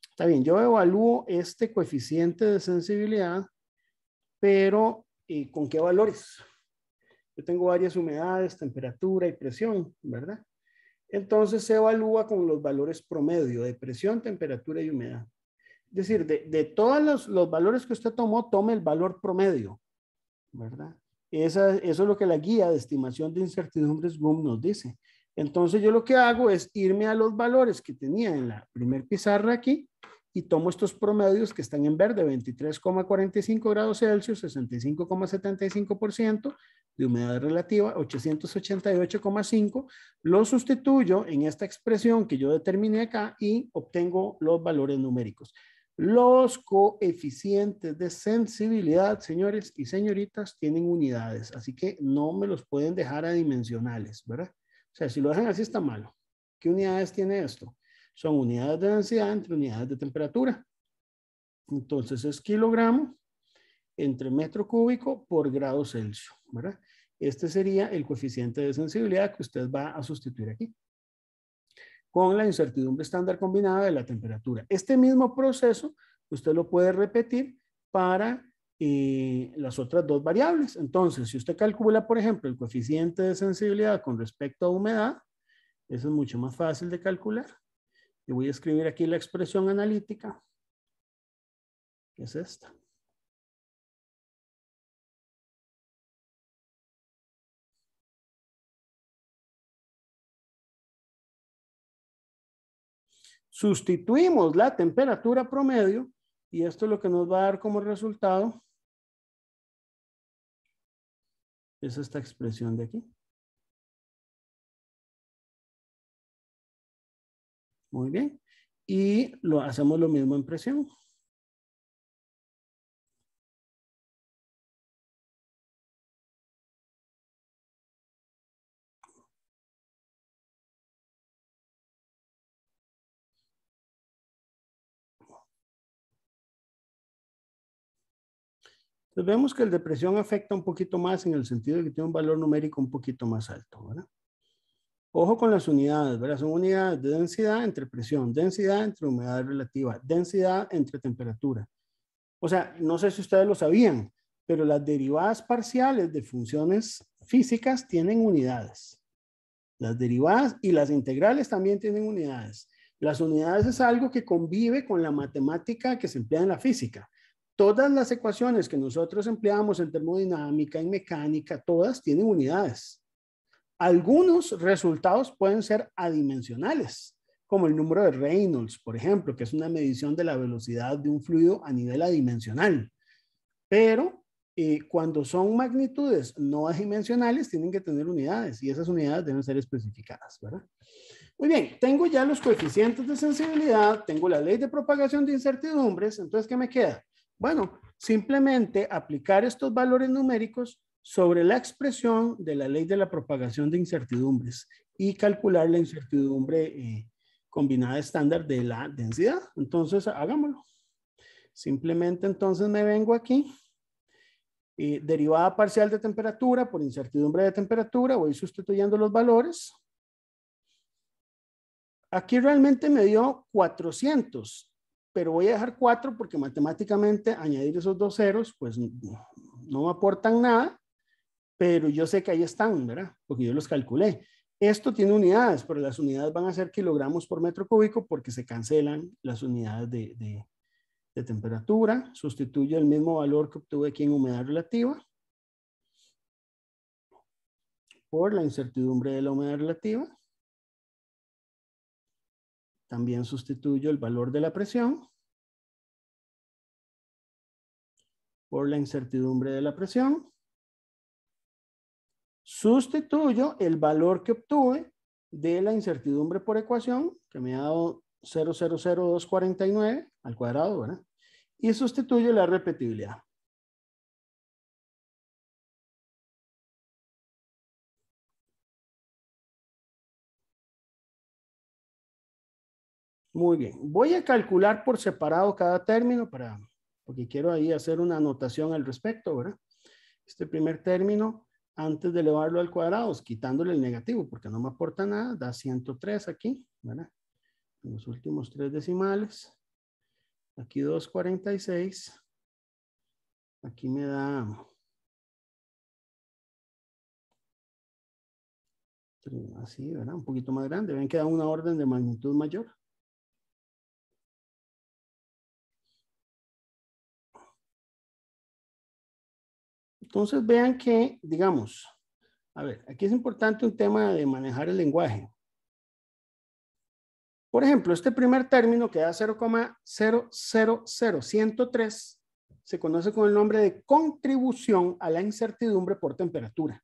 está bien, yo evalúo este coeficiente de sensibilidad, pero ¿con qué valores? Yo tengo varias humedades, temperatura y presión, ¿verdad? Entonces se evalúa con los valores promedio de presión, temperatura y humedad. Es decir, de todos los valores que usted tomó, tome el valor promedio, ¿verdad? Eso es lo que la guía de estimación de incertidumbres GUM nos dice. Entonces yo lo que hago es irme a los valores que tenía en la primer pizarra aquí y tomo estos promedios que están en verde, 23,45 grados Celsius, 65,75% de humedad relativa, 888,5, lo sustituyo en esta expresión que yo determiné acá y obtengo los valores numéricos. Los coeficientes de sensibilidad, señores y señoritas, tienen unidades, así que no me los pueden dejar adimensionales, ¿verdad? O sea, si lo dejan así está malo. ¿Qué unidades tiene esto? Son unidades de densidad entre unidades de temperatura. Entonces es kilogramo entre metro cúbico por grado Celsius, ¿verdad? Este sería el coeficiente de sensibilidad que usted va a sustituir aquí, con la incertidumbre estándar combinada de la temperatura. Este mismo proceso usted lo puede repetir para las otras dos variables. Entonces, si usted calcula, por ejemplo, el coeficiente de sensibilidad con respecto a humedad, eso es mucho más fácil de calcular. Yo voy a escribir aquí la expresión analítica, que es esta. Sustituimos la temperatura promedio y esto es lo que nos va a dar como resultado. Es esta expresión de aquí. Muy bien. Y hacemos lo mismo en presión. Entonces vemos que el de presión afecta un poquito más en el sentido de que tiene un valor numérico un poquito más alto, ¿verdad? Ojo con las unidades, ¿verdad? Son unidades de densidad entre presión, densidad entre humedad relativa, densidad entre temperatura. O sea, no sé si ustedes lo sabían, pero las derivadas parciales de funciones físicas tienen unidades. Las derivadas y las integrales también tienen unidades. Las unidades es algo que convive con la matemática que se emplea en la física. Todas las ecuaciones que nosotros empleamos en termodinámica, en mecánica, todas tienen unidades. Algunos resultados pueden ser adimensionales, como el número de Reynolds, por ejemplo, que es una medición de la velocidad de un fluido a nivel adimensional. Pero cuando son magnitudes no adimensionales, tienen que tener unidades y esas unidades deben ser especificadas, ¿verdad? Muy bien, tengo ya los coeficientes de sensibilidad, tengo la ley de propagación de incertidumbres, entonces, ¿qué me queda? Bueno, simplemente aplicar estos valores numéricos sobre la expresión de la ley de la propagación de incertidumbres y calcular la incertidumbre combinada estándar de la densidad. Entonces, hagámoslo. Simplemente entonces me vengo aquí, derivada parcial de temperatura por incertidumbre de temperatura, voy sustituyendo los valores. Aquí realmente me dio 400, pero voy a dejar 4 porque matemáticamente añadir esos dos ceros, pues no me aportan nada, pero yo sé que ahí están, ¿verdad? Porque yo los calculé. Esto tiene unidades, pero las unidades van a ser kilogramos por metro cúbico porque se cancelan las unidades de temperatura. Sustituyo el mismo valor que obtuve aquí en humedad relativa por la incertidumbre de la humedad relativa. También sustituyo el valor de la presión por la incertidumbre de la presión. Sustituyo el valor que obtuve de la incertidumbre por ecuación, que me ha dado 0,00249 al cuadrado, ¿verdad? Y sustituyo la repetibilidad. Muy bien. Voy a calcular por separado cada término porque quiero ahí hacer una anotación al respecto, ¿verdad? Este primer término, antes de elevarlo al cuadrado, quitándole el negativo, porque no me aporta nada, da 103 aquí, ¿verdad? En los últimos 3 decimales. Aquí 246. Aquí me da así, ¿verdad? Un poquito más grande. Ven que da una orden de magnitud mayor. Entonces vean que, digamos, a ver, aquí es importante un tema de manejar el lenguaje. Por ejemplo, este primer término que da 0,000103 se conoce con el nombre de contribución a la incertidumbre por temperatura,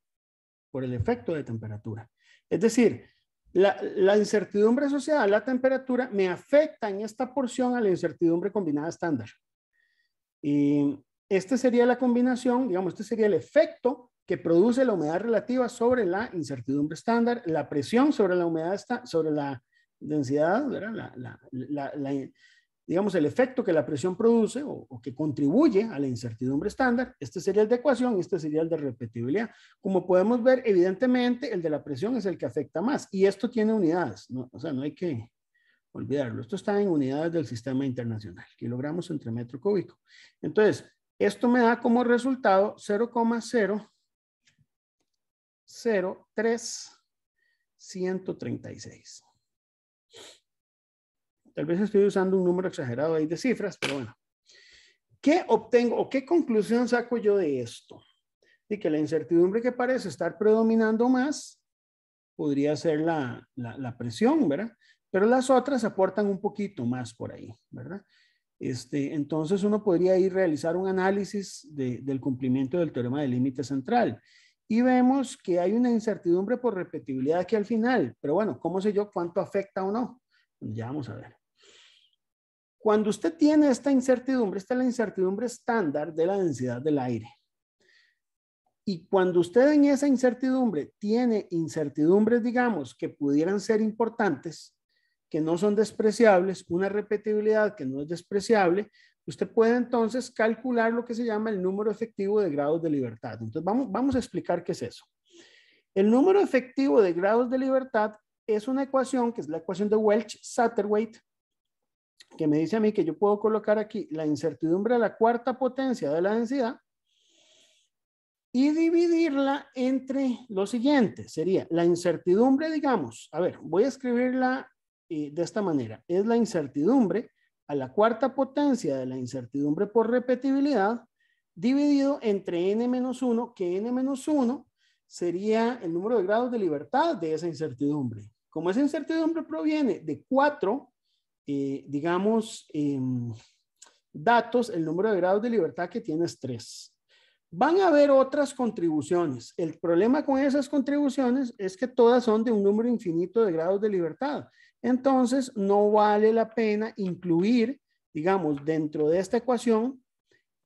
por el efecto de temperatura. Es decir, la incertidumbre asociada a la temperatura me afecta en esta porción a la incertidumbre combinada estándar. Y esta sería la combinación, digamos, este sería el efecto que produce la humedad relativa sobre la incertidumbre estándar, la presión sobre la humedad, sobre la densidad, ¿verdad? Digamos, el efecto que la presión produce o que contribuye a la incertidumbre estándar. Este sería el de ecuación y este sería el de repetibilidad. Como podemos ver, evidentemente, el de la presión es el que afecta más. Y esto tiene unidades, ¿no? O sea, no hay que olvidarlo. Esto está en unidades del sistema internacional, kilogramos entre metro cúbico. Entonces, esto me da como resultado 0,003,136. Tal vez estoy usando un número exagerado ahí de cifras, pero bueno. ¿Qué obtengo o qué conclusión saco yo de esto? De que la incertidumbre que parece estar predominando más podría ser la presión, ¿verdad? Pero las otras aportan un poquito más por ahí, ¿verdad? Entonces uno podría ir a realizar un análisis del cumplimiento del teorema del límite central. Y vemos que hay una incertidumbre por repetibilidad aquí al final. Pero bueno, ¿cómo sé yo cuánto afecta o no? Ya vamos a ver. Cuando usted tiene esta incertidumbre, esta es la incertidumbre estándar de la densidad del aire. Y cuando usted en esa incertidumbre tiene incertidumbres, digamos, que pudieran ser importantes, que no son despreciables, una repetibilidad que no es despreciable, usted puede entonces calcular lo que se llama el número efectivo de grados de libertad. Entonces vamos a explicar qué es eso. El número efectivo de grados de libertad es una ecuación, que es la ecuación de Welch-Satterthwaite, que me dice a mí que yo puedo colocar aquí la incertidumbre a la cuarta potencia de la densidad y dividirla entre lo siguiente. Sería la incertidumbre, digamos, a ver, voy a escribirla de esta manera. Es la incertidumbre a la cuarta potencia de la incertidumbre por repetibilidad dividido entre n-1, que n-1 sería el número de grados de libertad de esa incertidumbre. Como esa incertidumbre proviene de 4, digamos, datos, el número de grados de libertad que tiene es 3. Van a haber otras contribuciones. El problema con esas contribuciones es que todas son de un número infinito de grados de libertad. Entonces, no vale la pena incluir, digamos, dentro de esta ecuación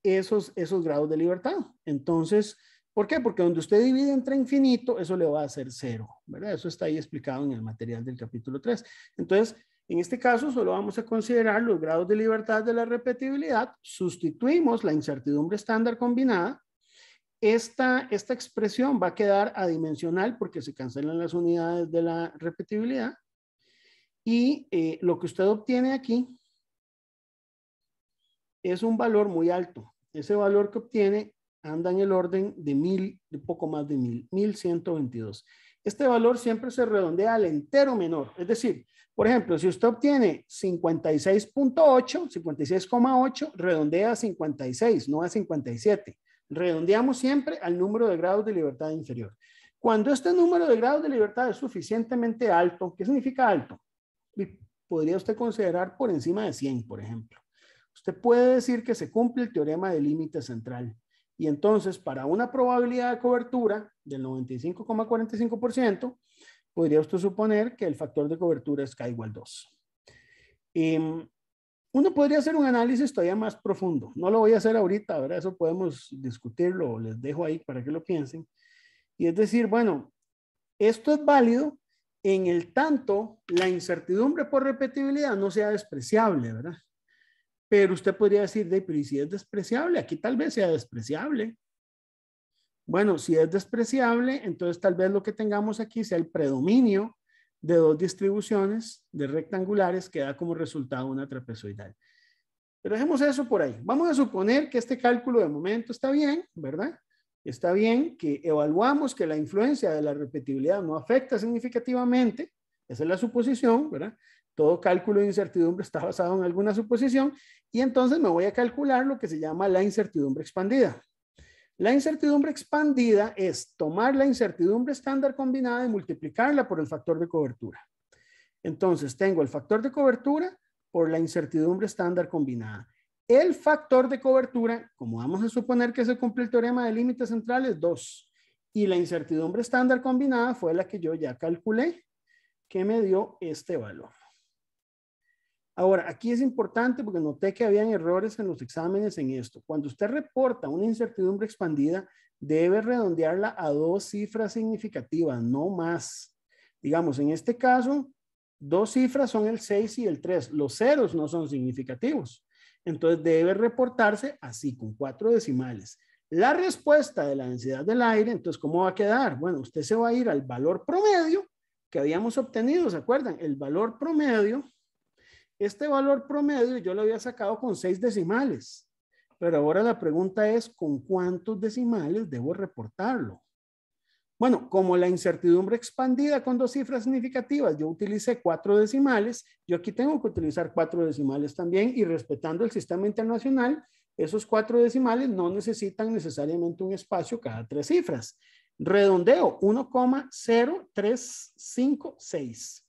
esos grados de libertad. Entonces, ¿por qué? Porque donde usted divide entre infinito, eso le va a hacer 0, ¿verdad? Eso está ahí explicado en el material del capítulo 3. Entonces, en este caso, solo vamos a considerar los grados de libertad de la repetibilidad. Sustituimos la incertidumbre estándar combinada. Esta expresión va a quedar adimensional porque se cancelan las unidades de la repetibilidad. Y lo que usted obtiene aquí es un valor muy alto. Ese valor que obtiene anda en el orden de 1000, de poco más de 1122. Este valor siempre se redondea al entero menor. Es decir, por ejemplo, si usted obtiene 56.8, 56,8, redondea a 56, no a 57. Redondeamos siempre al número de grados de libertad inferior. Cuando este número de grados de libertad es suficientemente alto, ¿qué significa alto? Podría usted considerar por encima de 100, por ejemplo. Usted puede decir que se cumple el teorema del límite central. Y entonces, para una probabilidad de cobertura del 95,45%, podría usted suponer que el factor de cobertura es K igual 2. Uno podría hacer un análisis todavía más profundo. No lo voy a hacer ahorita, ¿verdad? Eso podemos discutirlo, les dejo ahí para que lo piensen. Y es decir, bueno, esto es válido en el tanto la incertidumbre por repetibilidad no sea despreciable, ¿verdad? Pero usted podría decir, pero ¿y si es despreciable? Aquí tal vez sea despreciable. Bueno, si es despreciable, entonces tal vez lo que tengamos aquí sea el predominio de dos distribuciones de rectangulares que da como resultado una trapezoidal. Pero dejemos eso por ahí. Vamos a suponer que este cálculo de momento está bien, ¿verdad? Está bien que evaluamos que la influencia de la repetibilidad no afecta significativamente. Esa es la suposición, ¿verdad? Todo cálculo de incertidumbre está basado en alguna suposición y entonces me voy a calcular lo que se llama la incertidumbre expandida. La incertidumbre expandida es tomar la incertidumbre estándar combinada y multiplicarla por el factor de cobertura. Entonces tengo el factor de cobertura por la incertidumbre estándar combinada. El factor de cobertura, como vamos a suponer que se cumple el teorema de límites centrales, 2. Y la incertidumbre estándar combinada fue la que yo ya calculé, que me dio este valor. Ahora, aquí es importante porque noté que habían errores en los exámenes en esto. Cuando usted reporta una incertidumbre expandida, debe redondearla a 2 cifras significativas, no más. Digamos, en este caso, 2 cifras son el 6 y el 3. Los ceros no son significativos. Entonces, debe reportarse así, con 4 decimales. La respuesta de la densidad del aire, entonces, ¿cómo va a quedar? Bueno, usted se va a ir al valor promedio que habíamos obtenido, ¿se acuerdan? El valor promedio. Este valor promedio yo lo había sacado con 6 decimales, pero ahora la pregunta es ¿con cuántos decimales debo reportarlo? Bueno, como la incertidumbre expandida con 2 cifras significativas, yo utilicé 4 decimales, yo aquí tengo que utilizar 4 decimales también y respetando el sistema internacional, esos 4 decimales no necesitan necesariamente un espacio cada 3 cifras. Redondeo 1,0356.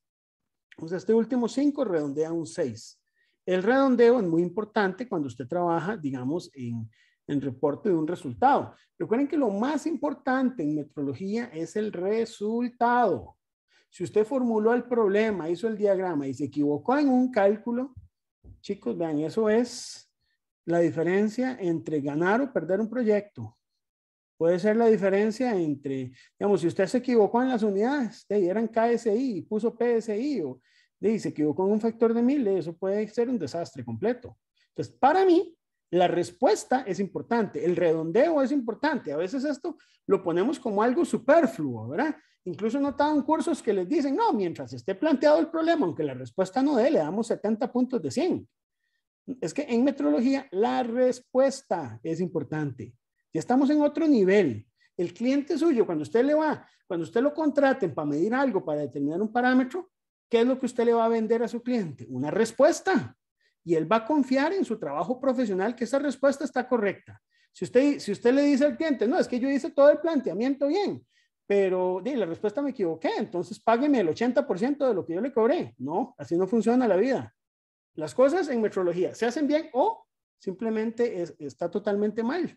O sea, este último 5 redondea un 6. El redondeo es muy importante cuando usted trabaja, digamos, en reporte de un resultado. Recuerden que lo más importante en metrología es el resultado. Si usted formuló el problema, hizo el diagrama y se equivocó en un cálculo, chicos, vean, eso es la diferencia entre ganar o perder un proyecto. Puede ser la diferencia entre, digamos, si usted se equivocó en las unidades, eran KSI y puso PSI, o se equivocó en un factor de 1000, eso puede ser un desastre completo. Entonces, para mí, la respuesta es importante, el redondeo es importante. A veces esto lo ponemos como algo superfluo, ¿verdad? Incluso he notado en cursos que les dicen, no, mientras esté planteado el problema, aunque la respuesta no dé, le damos 70 puntos de 100. Es que en metrología la respuesta es importante. Ya estamos en otro nivel. El cliente suyo, cuando usted lo contraten para medir algo, para determinar un parámetro, ¿qué es lo que usted le va a vender a su cliente? Una respuesta. Y él va a confiar en su trabajo profesional que esa respuesta está correcta. Si usted le dice al cliente, no, es que yo hice todo el planteamiento bien, pero la respuesta me equivoqué, entonces págueme el 80% de lo que yo le cobré. No, así no funciona la vida. Las cosas en metrología se hacen bien o simplemente está totalmente mal.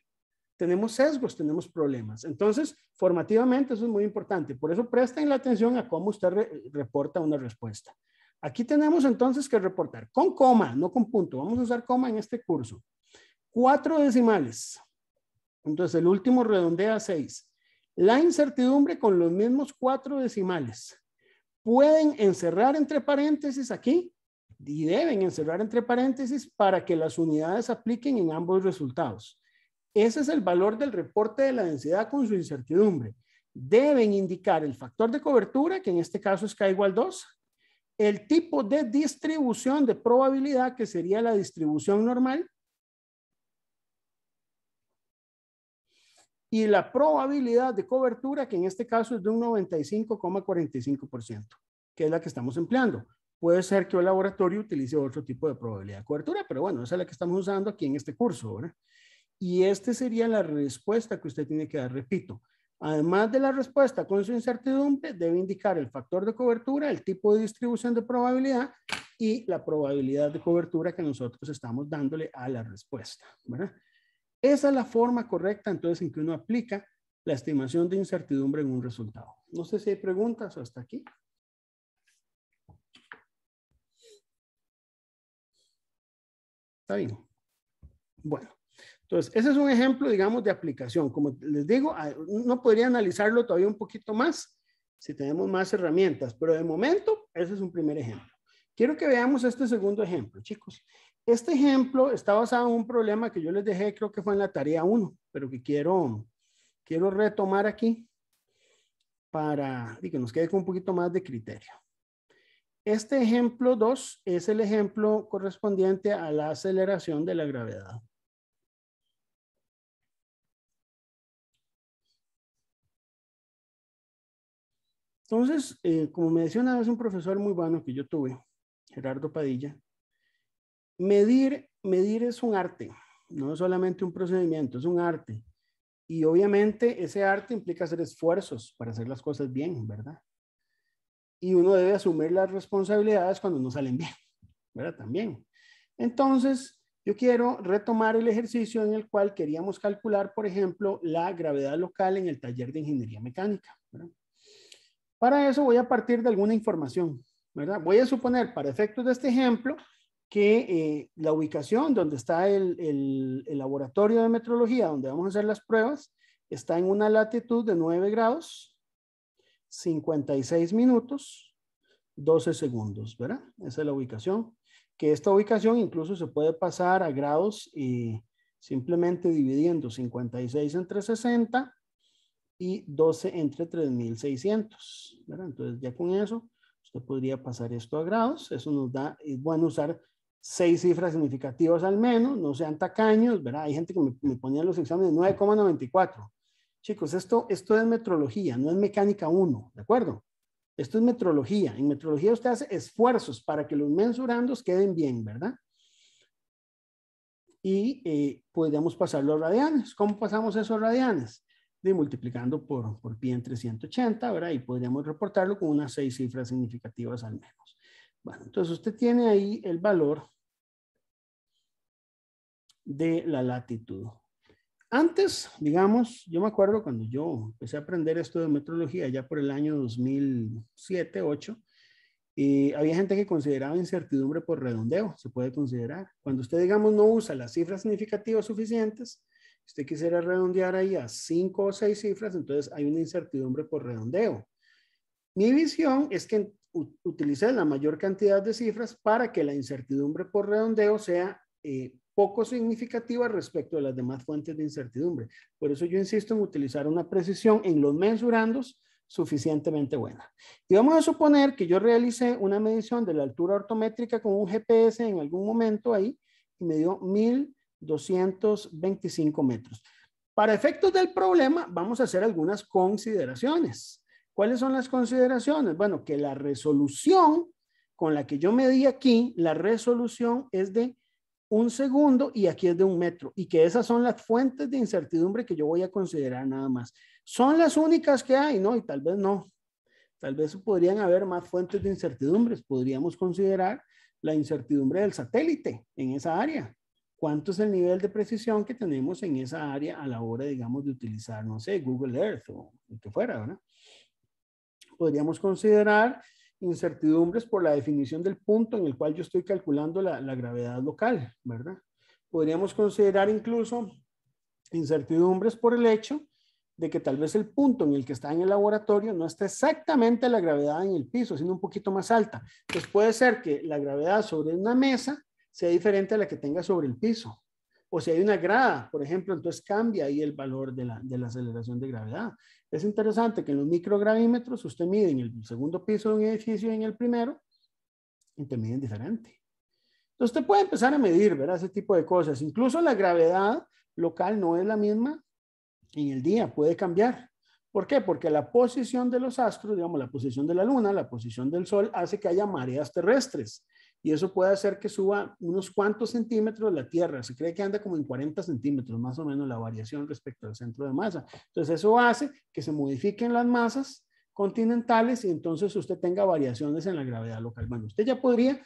Tenemos sesgos, tenemos problemas. Entonces, formativamente eso es muy importante. Por eso presten la atención a cómo usted reporta una respuesta. Aquí tenemos entonces que reportar con coma, no con punto. Vamos a usar coma en este curso. 4 decimales. Entonces, el último redondea a 6. La incertidumbre con los mismos 4 decimales. Pueden encerrar entre paréntesis aquí y deben encerrar entre paréntesis para que las unidades apliquen en ambos resultados. Ese es el valor del reporte de la densidad con su incertidumbre. Deben indicar el factor de cobertura, que en este caso es K igual 2, el tipo de distribución de probabilidad, que sería la distribución normal, y la probabilidad de cobertura, que en este caso es de un 95,45%, que es la que estamos empleando. Puede ser que el laboratorio utilice otro tipo de probabilidad de cobertura, pero bueno, esa es la que estamos usando aquí en este curso, ¿verdad? Y esta sería la respuesta que usted tiene que dar. Repito, además de la respuesta con su incertidumbre, debe indicar el factor de cobertura, el tipo de distribución de probabilidad y la probabilidad de cobertura que nosotros estamos dándole a la respuesta, ¿verdad? Esa es la forma correcta entonces en que uno aplica la estimación de incertidumbre en un resultado. No sé si hay preguntas hasta aquí. ¿Está bien? Bueno. Entonces, ese es un ejemplo, digamos, de aplicación. Como les digo, uno podría analizarlo todavía un poquito más, si tenemos más herramientas, pero de momento, ese es un primer ejemplo. Quiero que veamos este segundo ejemplo, chicos. Este ejemplo está basado en un problema que yo les dejé, creo que fue en la tarea 1, pero que quiero retomar aquí para que nos quede con un poquito más de criterio. Este ejemplo 2 es el ejemplo correspondiente a la aceleración de la gravedad. Entonces, como me decía una vez un profesor muy bueno que yo tuve, Gerardo Padilla, medir es un arte, no es solamente un procedimiento, es un arte. Y obviamente ese arte implica hacer esfuerzos para hacer las cosas bien, ¿verdad? Y uno debe asumir las responsabilidades cuando no salen bien, ¿verdad? También. Entonces, yo quiero retomar el ejercicio en el cual queríamos calcular, por ejemplo, la gravedad local en el taller de ingeniería mecánica, ¿verdad? Para eso voy a partir de alguna información, ¿verdad? Voy a suponer, para efectos de este ejemplo, que la ubicación donde está el laboratorio de metrología, donde vamos a hacer las pruebas, está en una latitud de 9 grados, 56 minutos, 12 segundos, ¿verdad? Esa es la ubicación. Que esta ubicación incluso se puede pasar a grados simplemente dividiendo 56 entre 60 y 12 entre 3600, ¿verdad? Entonces ya con eso usted podría pasar esto a grados. Eso nos da, es bueno usar 6 cifras significativas al menos, no sean tacaños, ¿verdad? Hay gente que me ponía en los exámenes 9,94. Chicos, esto es metrología, no es mecánica 1, ¿de acuerdo? Esto es metrología. En metrología usted hace esfuerzos para que los mensurandos queden bien, ¿verdad? Y podríamos pasarlo a radianes. ¿Cómo pasamos eso a radianes? Multiplicando por pi entre 180, ¿verdad? Y podríamos reportarlo con unas 6 cifras significativas al menos. Bueno, entonces usted tiene ahí el valor de la latitud. Antes, digamos, yo me acuerdo cuando yo empecé a aprender esto de metrología, ya por el año 2007, 2008, había gente que consideraba incertidumbre por redondeo, se puede considerar. Cuando usted, digamos, no usa las cifras significativas suficientes, usted quisiera redondear ahí a 5 o 6 cifras, entonces hay una incertidumbre por redondeo. Mi visión es que utilice la mayor cantidad de cifras para que la incertidumbre por redondeo sea poco significativa respecto a las demás fuentes de incertidumbre. Por eso yo insisto en utilizar una precisión en los mensurandos suficientemente buena. Y vamos a suponer que yo realicé una medición de la altura ortométrica con un GPS en algún momento ahí y me dio 1225 metros. Para efectos del problema, vamos a hacer algunas consideraciones. ¿Cuáles son las consideraciones? Bueno, que la resolución con la que yo medí aquí, la resolución es de 1 segundo y aquí es de 1 metro. Y que esas son las fuentes de incertidumbre que yo voy a considerar nada más. ¿Son las únicas que hay? No, y tal vez no. Tal vez podrían haber más fuentes de incertidumbres. Podríamos considerar la incertidumbre del satélite en esa área. ¿Cuánto es el nivel de precisión que tenemos en esa área a la hora, digamos, de utilizar, no sé, Google Earth o lo que fuera, ¿verdad? Podríamos considerar incertidumbres por la definición del punto en el cual yo estoy calculando la gravedad local, ¿verdad? Podríamos considerar incluso incertidumbres por el hecho de que tal vez el punto en el que está en el laboratorio no está exactamente la gravedad en el piso, sino un poquito más alta. Entonces puede ser que la gravedad sobre una mesa sea diferente a la que tenga sobre el piso. O si hay una grada, por ejemplo, entonces cambia ahí el valor de la aceleración de gravedad. Es interesante que en los microgravímetros usted mide en el segundo piso de un edificio y en el primero, y te miden diferente. Entonces usted puede empezar a medir, ¿verdad? Ese tipo de cosas. Incluso la gravedad local no es la misma en el día, puede cambiar. ¿Por qué? Porque la posición de los astros, digamos, la posición de la luna, la posición del sol, hace que haya mareas terrestres. Y eso puede hacer que suba unos cuantos centímetros la Tierra. Se cree que anda como en 40 centímetros, más o menos la variación respecto al centro de masa. Entonces eso hace que se modifiquen las masas continentales y entonces usted tenga variaciones en la gravedad local. Bueno, usted ya podría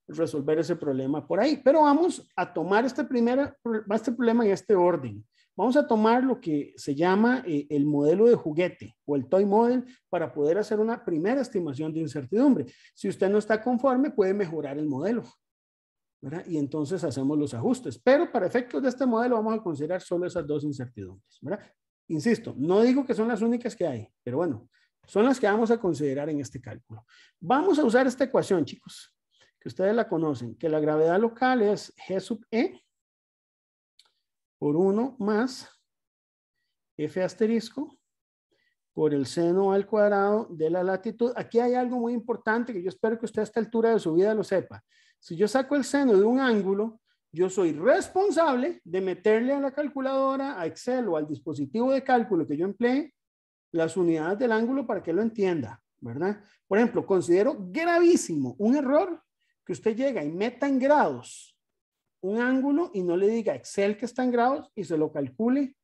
resolver ese problema por ahí, pero vamos a tomar este problema en este orden. Vamos a tomar lo que se llama el modelo de juguete o el toy model para poder hacer una primera estimación de incertidumbre. Si usted no está conforme, puede mejorar el modelo, ¿verdad? Y entonces hacemos los ajustes. Pero para efectos de este modelo vamos a considerar solo esas 2 incertidumbres, ¿verdad? Insisto, no digo que son las únicas que hay, pero bueno, son las que vamos a considerar en este cálculo. Vamos a usar esta ecuación, chicos, que ustedes la conocen, que la gravedad local es G sub E por 1 más F asterisco por el seno al cuadrado de la latitud. Aquí hay algo muy importante que yo espero que usted a esta altura de su vida lo sepa. Si yo saco el seno de un ángulo, yo soy responsable de meterle a la calculadora, a Excel o al dispositivo de cálculo que yo emplee, las unidades del ángulo para que lo entienda, ¿verdad? Por ejemplo, considero gravísimo un error que usted llega y meta en grados un ángulo y no le diga a Excel que está en grados y se lo calcule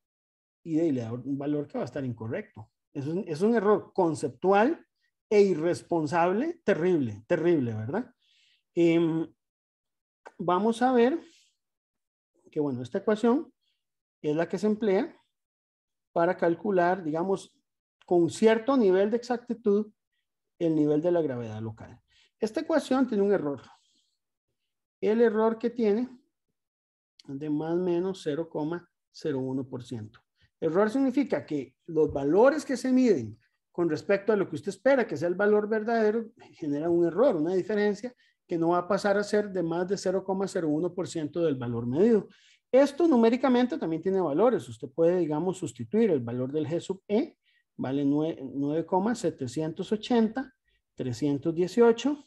y le da un valor que va a estar incorrecto. Es un error conceptual e irresponsable, terrible, terrible, ¿verdad? Vamos a ver que, bueno, esta ecuación es la que se emplea para calcular, digamos, con cierto nivel de exactitud, el nivel de la gravedad local. Esta ecuación tiene un error. El error que tiene es de más o menos 0,01%. Error significa que los valores que se miden con respecto a lo que usted espera que sea el valor verdadero genera un error, una diferencia que no va a pasar a ser de más de 0,01% del valor medido. Esto numéricamente también tiene valores. Usted puede, digamos, sustituir el valor del G sub E, vale 9,780, 318.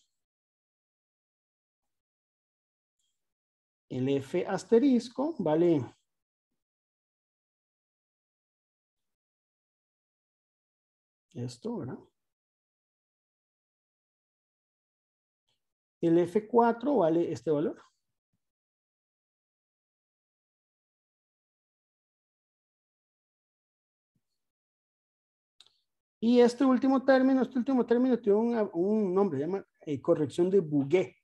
El F asterisco vale esto, ¿verdad? El F4 vale este valor. Y este último término tiene un nombre, se llama corrección de Bouguer.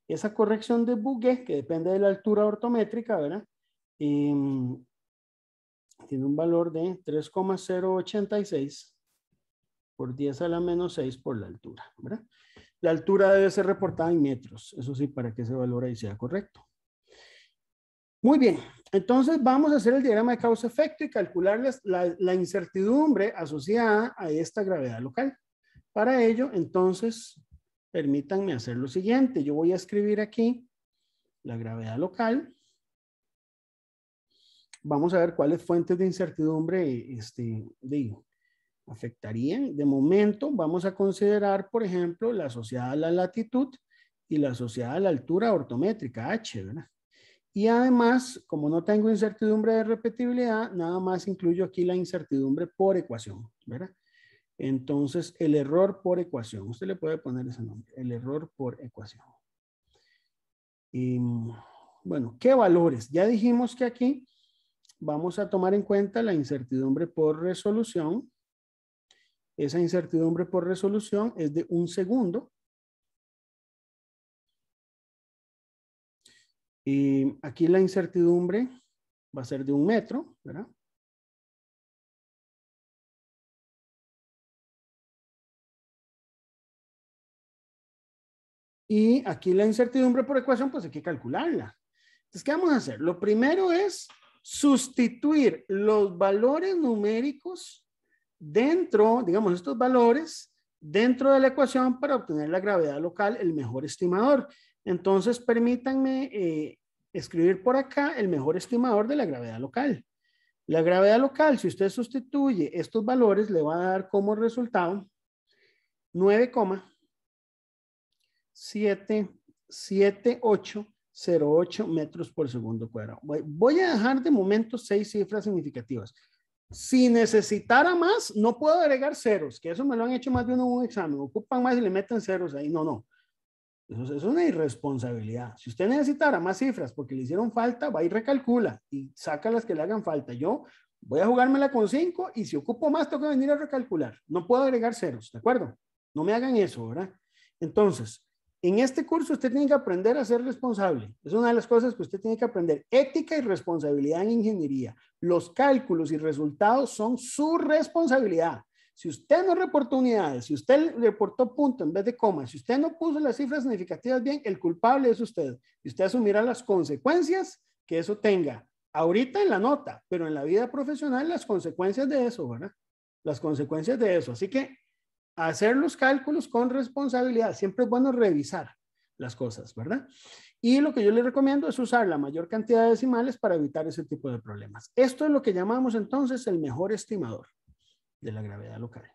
Esa corrección de Bouguer, que depende de la altura ortométrica, ¿verdad? Tiene un valor de 3,086 por 10 a la menos 6 por la altura, ¿verdad? La altura debe ser reportada en metros, eso sí, para que ese valor ahí sea correcto. Muy bien, entonces vamos a hacer el diagrama de causa-efecto y calcular la incertidumbre asociada a esta gravedad local. Para ello, entonces, permítanme hacer lo siguiente. Yo voy a escribir aquí la gravedad local. Vamos a ver cuáles fuentes de incertidumbre afectarían. De momento, vamos a considerar, por ejemplo, la asociada a la latitud y la asociada a la altura ortométrica, H, ¿verdad? Y además, como no tengo incertidumbre de repetibilidad, nada más incluyo aquí la incertidumbre por ecuación, ¿verdad? Entonces, el error por ecuación. Usted le puede poner ese nombre, el error por ecuación. Y, bueno, ¿qué valores? Ya dijimos que aquí vamos a tomar en cuenta la incertidumbre por resolución. Esa incertidumbre por resolución es de 1 segundo. Y aquí la incertidumbre va a ser de 1 metro, ¿verdad? Y aquí la incertidumbre por ecuación, pues hay que calcularla. Entonces, ¿qué vamos a hacer? Lo primero es sustituir los valores numéricos dentro, digamos, estos valores dentro de la ecuación para obtener la gravedad local, el mejor estimador. Entonces, permítanme escribir por acá el mejor estimador de la gravedad local. La gravedad local, si usted sustituye estos valores, le va a dar como resultado 9,77808 metros por segundo cuadrado. Voy a dejar de momento 6 cifras significativas. Si necesitara más, no puedo agregar ceros, que eso me lo han hecho más de uno en un examen. Ocupan más y le meten ceros ahí. No. Eso es una irresponsabilidad. Si usted necesitara más cifras porque le hicieron falta, va y recalcula y saca las que le hagan falta. Yo voy a jugármela con 5 y si ocupo más, tengo que venir a recalcular. No puedo agregar ceros, ¿de acuerdo? No me hagan eso, ¿verdad? Entonces, en este curso usted tiene que aprender a ser responsable. Es una de las cosas que usted tiene que aprender. Ética y responsabilidad en ingeniería. Los cálculos y resultados son su responsabilidad. Si usted no reportó unidades, si usted reportó punto en vez de coma, si usted no puso las cifras significativas bien, el culpable es usted. Y usted asumirá las consecuencias que eso tenga. Ahorita en la nota, pero en la vida profesional las consecuencias de eso, ¿verdad? Las consecuencias de eso. Así que hacer los cálculos con responsabilidad. Siempre es bueno revisar las cosas, ¿verdad? Y lo que yo les recomiendo es usar la mayor cantidad de decimales para evitar ese tipo de problemas. Esto es lo que llamamos entonces el mejor estimador de la gravedad local.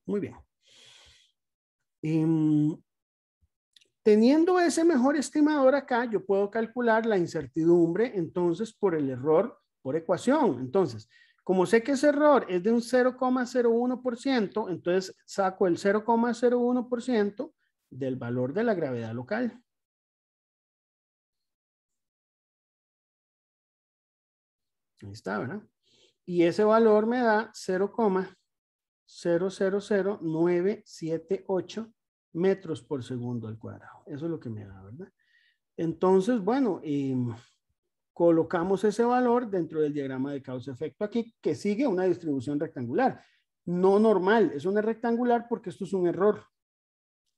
Muy bien. Teniendo ese mejor estimador acá, yo puedo calcular la incertidumbre entonces por el error por ecuación. Entonces, como sé que ese error es de un 0,01%, entonces saco el 0,01% del valor de la gravedad local. Ahí está, ¿verdad? Y ese valor me da 0,000978 metros por segundo al cuadrado. Eso es lo que me da, ¿verdad? Entonces, bueno, colocamos ese valor dentro del diagrama de causa-efecto aquí, que sigue una distribución rectangular. No normal, es una rectangular porque esto es un error.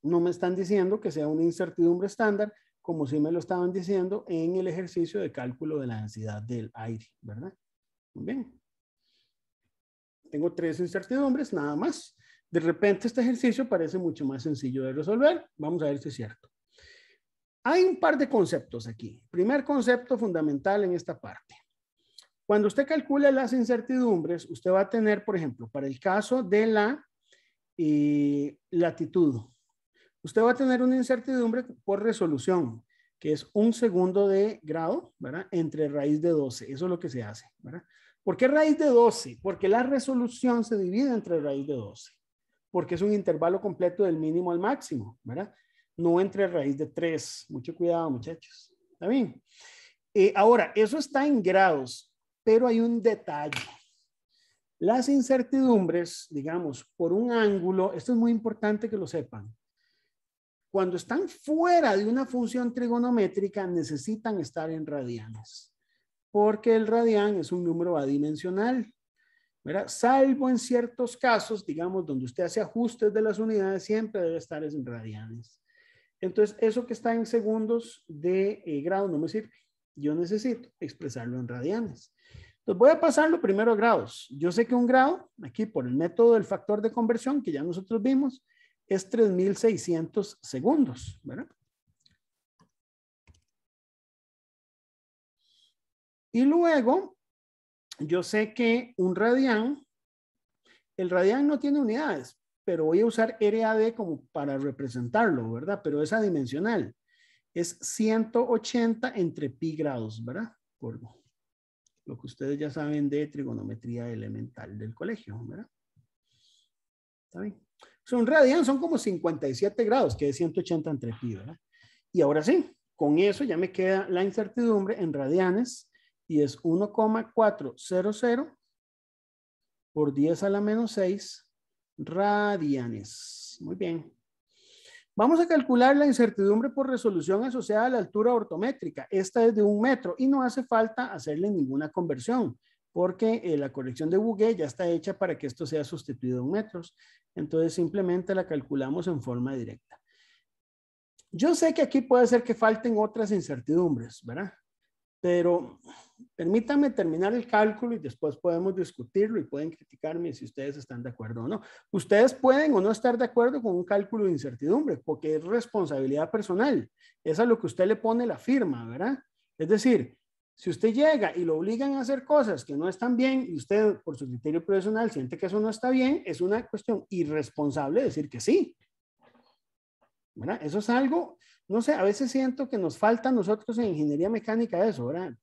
No me están diciendo que sea una incertidumbre estándar, como sí me lo estaban diciendo en el ejercicio de cálculo de la densidad del aire, ¿verdad? Muy bien. Tengo 3 incertidumbres, nada más. De repente este ejercicio parece mucho más sencillo de resolver. Vamos a ver si es cierto. Hay un par de conceptos aquí. Primer concepto fundamental en esta parte. Cuando usted calcula las incertidumbres, usted va a tener, por ejemplo, para el caso de la latitud, usted va a tener una incertidumbre por resolución, que es 1 segundo de grado, ¿verdad? Entre raíz de 12. Eso es lo que se hace, ¿verdad? ¿Por qué raíz de 12? Porque la resolución se divide entre raíz de 12. Porque es un intervalo completo del mínimo al máximo, ¿verdad? No entre raíz de 3. Mucho cuidado, muchachos. ¿Está bien? Ahora, eso está en grados, pero hay un detalle. Las incertidumbres, digamos, por un ángulo, esto es muy importante que lo sepan. Cuando están fuera de una función trigonométrica, necesitan estar en radianes, porque el radián es un número adimensional, ¿verdad? Salvo en ciertos casos, digamos, donde usted hace ajustes de las unidades, siempre debe estar en radianes. Entonces, eso que está en segundos de grado no me sirve. Yo necesito expresarlo en radianes. Entonces, voy a pasarlo primero a grados. Yo sé que un grado, aquí por el método del factor de conversión que ya nosotros vimos, es 3.600 segundos, ¿verdad? Y luego, yo sé que un radián, el radián no tiene unidades, pero voy a usar RAD como para representarlo, ¿verdad? Pero es adimensional. Es 180 entre pi grados, ¿verdad? Por lo que ustedes ya saben de trigonometría elemental del colegio, ¿verdad? ¿Está bien? Un radián son como 57 grados, que es 180 entre pi, ¿verdad? Y ahora sí, con eso ya me queda la incertidumbre en radianes y es 1,400 por 10 a la menos 6 radianes. Muy bien. Vamos a calcular la incertidumbre por resolución asociada a la altura ortométrica. Esta es de 1 metro y no hace falta hacerle ninguna conversión porque la corrección de Bouguer ya está hecha para que esto sea sustituido en metros. Entonces simplemente la calculamos en forma directa. Yo sé que aquí puede ser que falten otras incertidumbres, ¿verdad? Pero permítanme terminar el cálculo y después podemos discutirlo y pueden criticarme si ustedes están de acuerdo o no. Ustedes pueden o no estar de acuerdo con un cálculo de incertidumbre porque es responsabilidad personal. Es a lo que usted le pone la firma, ¿verdad? Es decir, si usted llega y lo obligan a hacer cosas que no están bien y usted por su criterio profesional siente que eso no está bien, es una cuestión irresponsable decir que sí. ¿Verdad? Eso es algo, no sé, a veces siento que nos falta a nosotros en ingeniería mecánica eso, ¿verdad?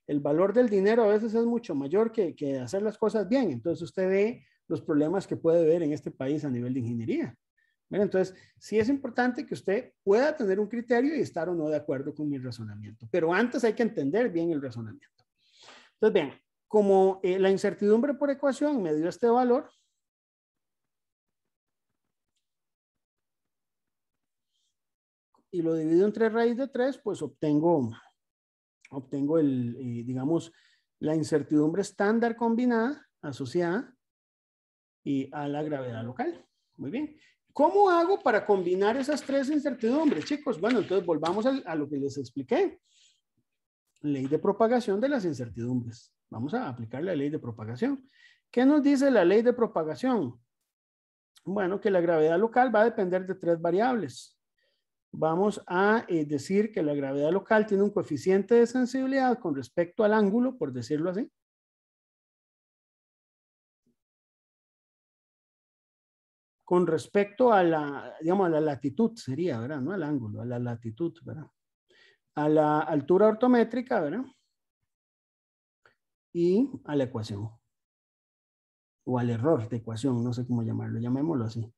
El valor del dinero a veces es mucho mayor que hacer las cosas bien. Entonces usted ve los problemas que puede ver en este país a nivel de ingeniería. ¿Verdad? Entonces, sí es importante que usted pueda tener un criterio y estar o no de acuerdo con mi razonamiento. Pero antes hay que entender bien el razonamiento. Entonces, bien, como la incertidumbre por ecuación me dio este valor, y lo divido entre raíz de 3, pues obtengo digamos, la incertidumbre estándar combinada, asociada y a la gravedad local. Muy bien. ¿Cómo hago para combinar esas 3 incertidumbres, chicos? Bueno, entonces volvamos a lo que les expliqué. ley de propagación de las incertidumbres. Vamos a aplicar la ley de propagación. ¿Qué nos dice la ley de propagación? Bueno, que la gravedad local va a depender de 3 variables. Vamos a decir que la gravedad local tiene un coeficiente de sensibilidad con respecto al ángulo, por decirlo así. Con respecto a la, digamos, a la latitud sería, ¿verdad? No al ángulo, a la latitud, ¿verdad? A la altura ortométrica, ¿verdad? Y a la ecuación. O al error de ecuación, no sé cómo llamarlo, llamémoslo así.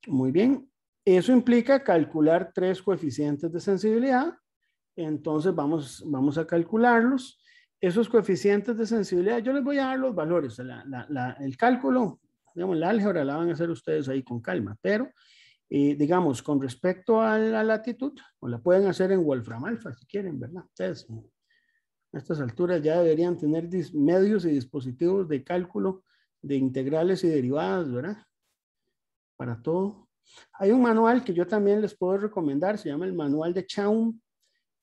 Muy bien. Eso implica calcular 3 coeficientes de sensibilidad. Entonces vamos a calcularlos. Esos coeficientes de sensibilidad, yo les voy a dar los valores. El cálculo, digamos, la álgebra la van a hacer ustedes ahí con calma, pero digamos, con respecto a la latitud, o la pueden hacer en Wolfram Alpha si quieren, ¿verdad? Ustedes a estas alturas ya deberían tener medios y dispositivos de cálculo de integrales y derivadas, ¿verdad? Para todo. Hay un manual que yo también les puedo recomendar, se llama el manual de Chaum,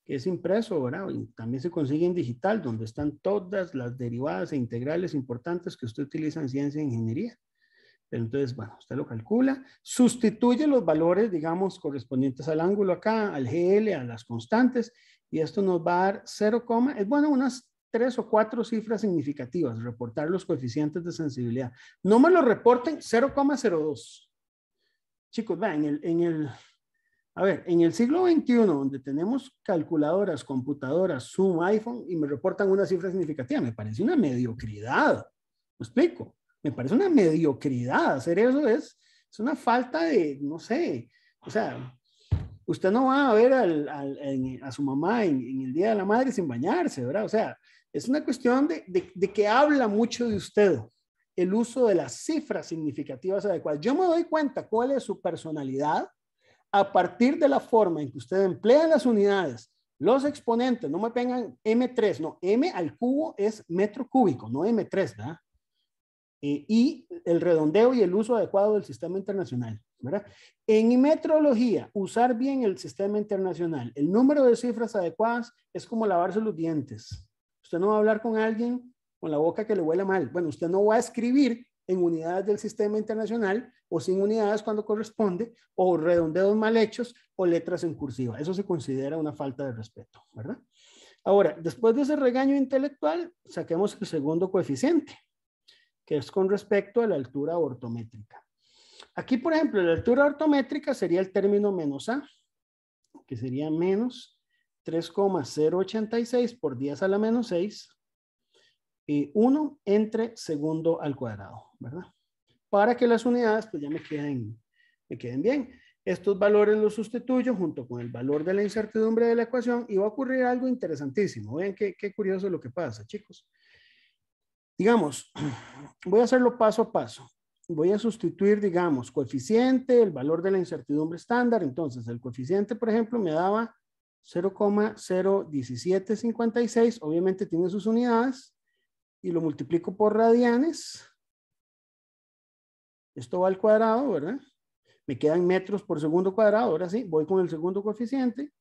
que es impreso, ¿verdad? Y también se consigue en digital, donde están todas las derivadas e integrales importantes que usted utiliza en ciencia e ingeniería. Pero entonces, bueno, usted lo calcula, sustituye los valores, digamos, correspondientes al ángulo acá, al GL, a las constantes, y esto nos va a dar 0, es bueno, unas 3 o 4 cifras significativas, reportar los coeficientes de sensibilidad. No me lo reporten 0,02. Chicos, vean, a ver, en el siglo XXI, donde tenemos calculadoras, computadoras, Zoom, iPhone, y me reportan una cifra significativa, me parece una mediocridad. ¿Me explico? Me parece una mediocridad. Hacer eso es una falta de, no sé, o sea, usted no va a ver a su mamá en el Día de la Madre sin bañarse, ¿verdad? O sea, es una cuestión de que habla mucho de usted, el uso de las cifras significativas adecuadas. Yo me doy cuenta cuál es su personalidad a partir de la forma en que usted emplea las unidades, los exponentes, no me pongan M3, no, M al cubo es metro cúbico, no M3, ¿verdad? Y el redondeo y el uso adecuado del sistema internacional, ¿verdad? En metrología, usar bien el sistema internacional, el número de cifras adecuadas es como lavarse los dientes. Usted no va a hablar con alguien con la boca que le huela mal. Bueno, usted no va a escribir en unidades del sistema internacional o sin unidades cuando corresponde, o redondeos mal hechos o letras en cursiva. Eso se considera una falta de respeto, ¿verdad? Ahora, después de ese regaño intelectual, saquemos el segundo coeficiente, que es con respecto a la altura ortométrica. Aquí, por ejemplo, la altura ortométrica sería el término menos A, que sería menos 3,086 por 10 a la menos 6, y 1 entre segundo al cuadrado, ¿verdad? Para que las unidades pues ya me queden bien. Estos valores los sustituyo junto con el valor de la incertidumbre de la ecuación y va a ocurrir algo interesantísimo. Vean qué curioso lo que pasa, chicos. Digamos, voy a hacerlo paso a paso. Voy a sustituir, digamos, coeficiente, el valor de la incertidumbre estándar. Entonces, el coeficiente, por ejemplo, me daba 0,01756. Obviamente tiene sus unidades. Y lo multiplico por radianes. Esto va al cuadrado, ¿verdad? Me quedan metros por segundo cuadrado. Ahora sí, voy con el segundo coeficiente.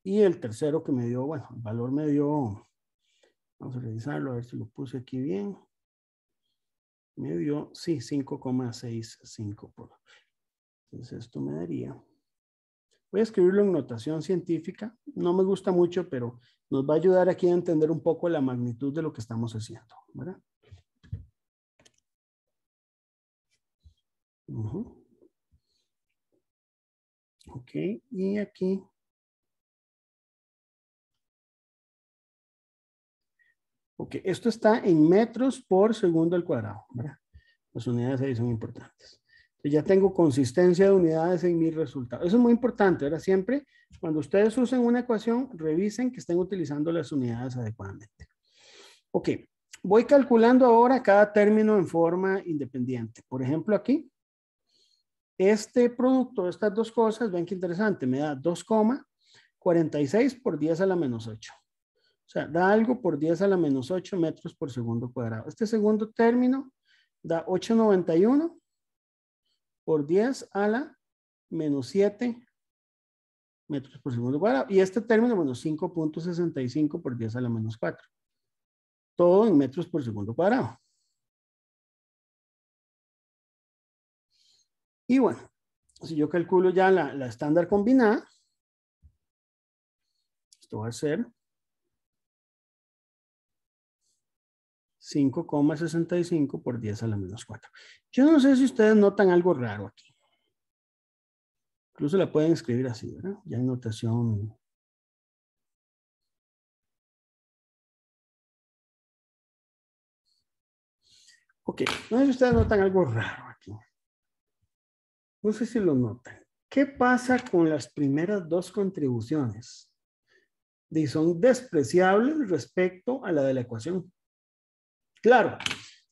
Y el tercero que me dio, bueno, el valor me dio, vamos a revisarlo, a ver si lo puse aquí bien. Me dio, sí, 5,65. Entonces esto me daría, voy a escribirlo en notación científica, no me gusta mucho, pero nos va a ayudar aquí a entender un poco la magnitud de lo que estamos haciendo, ¿verdad? Ok, y aquí. Ok, esto está en metros por segundo al cuadrado, ¿verdad? Las unidades ahí son importantes. Entonces ya tengo consistencia de unidades en mi resultado. Eso es muy importante, ¿verdad? Siempre, cuando ustedes usen una ecuación, revisen que estén utilizando las unidades adecuadamente. Ok, voy calculando ahora cada término en forma independiente. Por ejemplo, aquí, este producto de estas dos cosas, ven qué interesante, me da 2,46 por 10 a la menos 8. O sea, da algo por 10 a la menos 8 metros por segundo cuadrado. Este segundo término da 891 por 10 a la menos 7 metros por segundo cuadrado. Y este término, bueno, 5.65 por 10 a la menos 4. Todo en metros por segundo cuadrado. Y bueno, si yo calculo ya la estándar combinada, esto va a ser 5,65 por 10 a la menos 4. Yo no sé si ustedes notan algo raro aquí. Incluso la pueden escribir así, ¿verdad? Ya en notación. Ok, no sé si ustedes notan algo raro aquí. No sé si lo notan. ¿Qué pasa con las primeras dos contribuciones? Son despreciables respecto a la de la ecuación. Claro,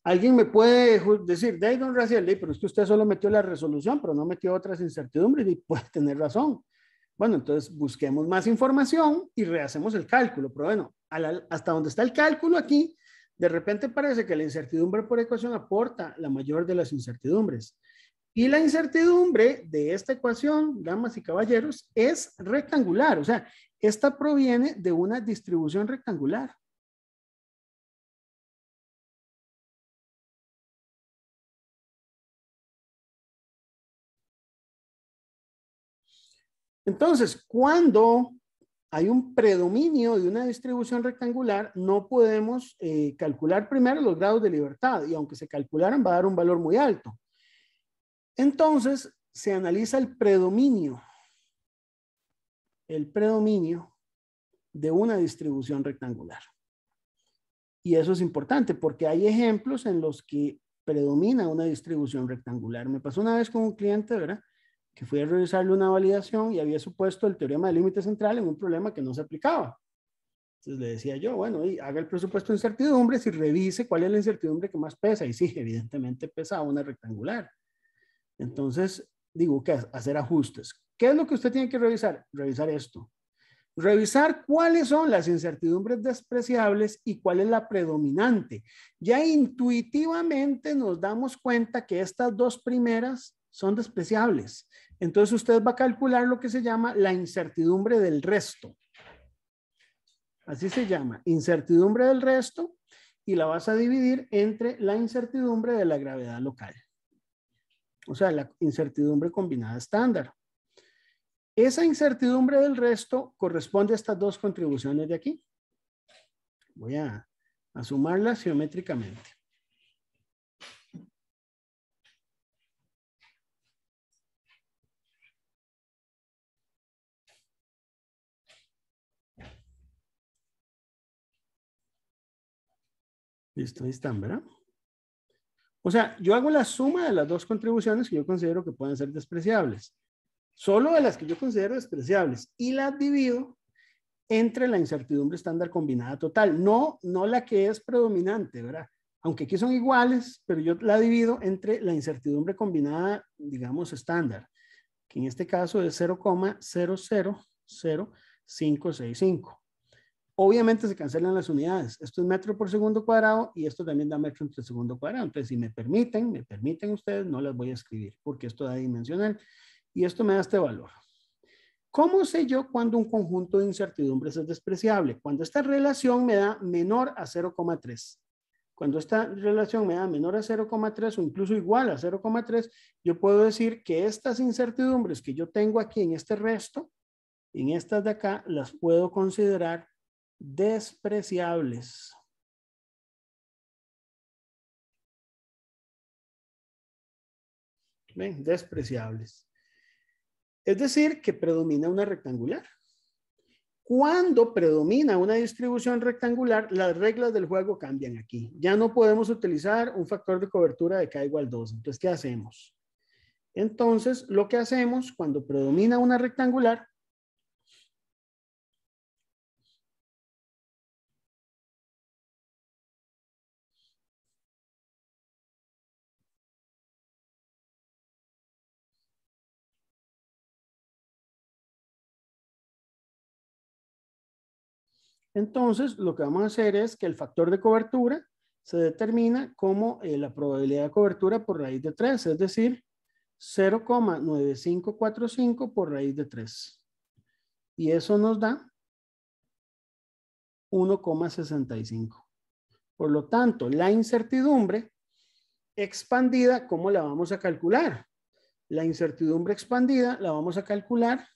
alguien me puede decir, don Raciel, pero es que usted solo metió la resolución, pero no metió otras incertidumbres, y puede tener razón. Bueno, entonces busquemos más información y rehacemos el cálculo. Pero bueno, hasta donde está el cálculo aquí, de repente parece que la incertidumbre por ecuación aporta la mayor de las incertidumbres. Y la incertidumbre de esta ecuación, damas y caballeros, es rectangular. O sea, esta proviene de una distribución rectangular. Entonces, cuando hay un predominio de una distribución rectangular, no podemos calcular primero los grados de libertad, y aunque se calcularan va a dar un valor muy alto. Entonces, se analiza el predominio de una distribución rectangular. Y eso es importante porque hay ejemplos en los que predomina una distribución rectangular. Me pasó una vez con un cliente, ¿verdad?, que fui a revisarle una validación y había supuesto el teorema del límite central en un problema que no se aplicaba. Entonces le decía yo, bueno, haga el presupuesto de incertidumbres y revise cuál es la incertidumbre que más pesa. Y sí, evidentemente pesa una rectangular. Entonces, digo que hacer ajustes. ¿Qué es lo que usted tiene que revisar? Revisar esto. Revisar cuáles son las incertidumbres despreciables y cuál es la predominante. Ya intuitivamente nos damos cuenta que estas dos primeras son despreciables. Entonces usted va a calcular lo que se llama la incertidumbre del resto. Así se llama, incertidumbre del resto, y la vas a dividir entre la incertidumbre de la gravedad local. O sea, la incertidumbre combinada estándar. Esa incertidumbre del resto corresponde a estas dos contribuciones de aquí. Voy a sumarlas geométricamente. Listo, ahí están, ¿verdad? O sea, yo hago la suma de las dos contribuciones que yo considero que pueden ser despreciables. Solo de las que yo considero despreciables. Y las divido entre la incertidumbre estándar combinada total. No la que es predominante, ¿verdad? Aunque aquí son iguales, pero yo la divido entre la incertidumbre combinada, digamos, estándar, que en este caso es 0,000565. Obviamente se cancelan las unidades. Esto es metro por segundo cuadrado y esto también da metro entre segundo cuadrado. Entonces, si me permiten ustedes, no las voy a escribir porque esto da dimensional y esto me da este valor. ¿Cómo sé yo cuando un conjunto de incertidumbres es despreciable? Cuando esta relación me da menor a 0,3. Cuando esta relación me da menor a 0,3 o incluso igual a 0,3, yo puedo decir que estas incertidumbres que yo tengo aquí en este resto, en estas de acá, las puedo considerar despreciables. ¿Ven? Despreciables. Es decir, que predomina una rectangular. Cuando predomina una distribución rectangular, las reglas del juego cambian aquí. Ya no podemos utilizar un factor de cobertura de K igual 2. Entonces, ¿qué hacemos? Entonces, lo que hacemos cuando predomina una rectangular, Entonces, lo que vamos a hacer es que el factor de cobertura se determina como la probabilidad de cobertura por raíz de 3, es decir, 0,9545 por raíz de 3. Y eso nos da 1,65. Por lo tanto, la incertidumbre expandida, ¿cómo la vamos a calcular? La incertidumbre expandida la vamos a calcular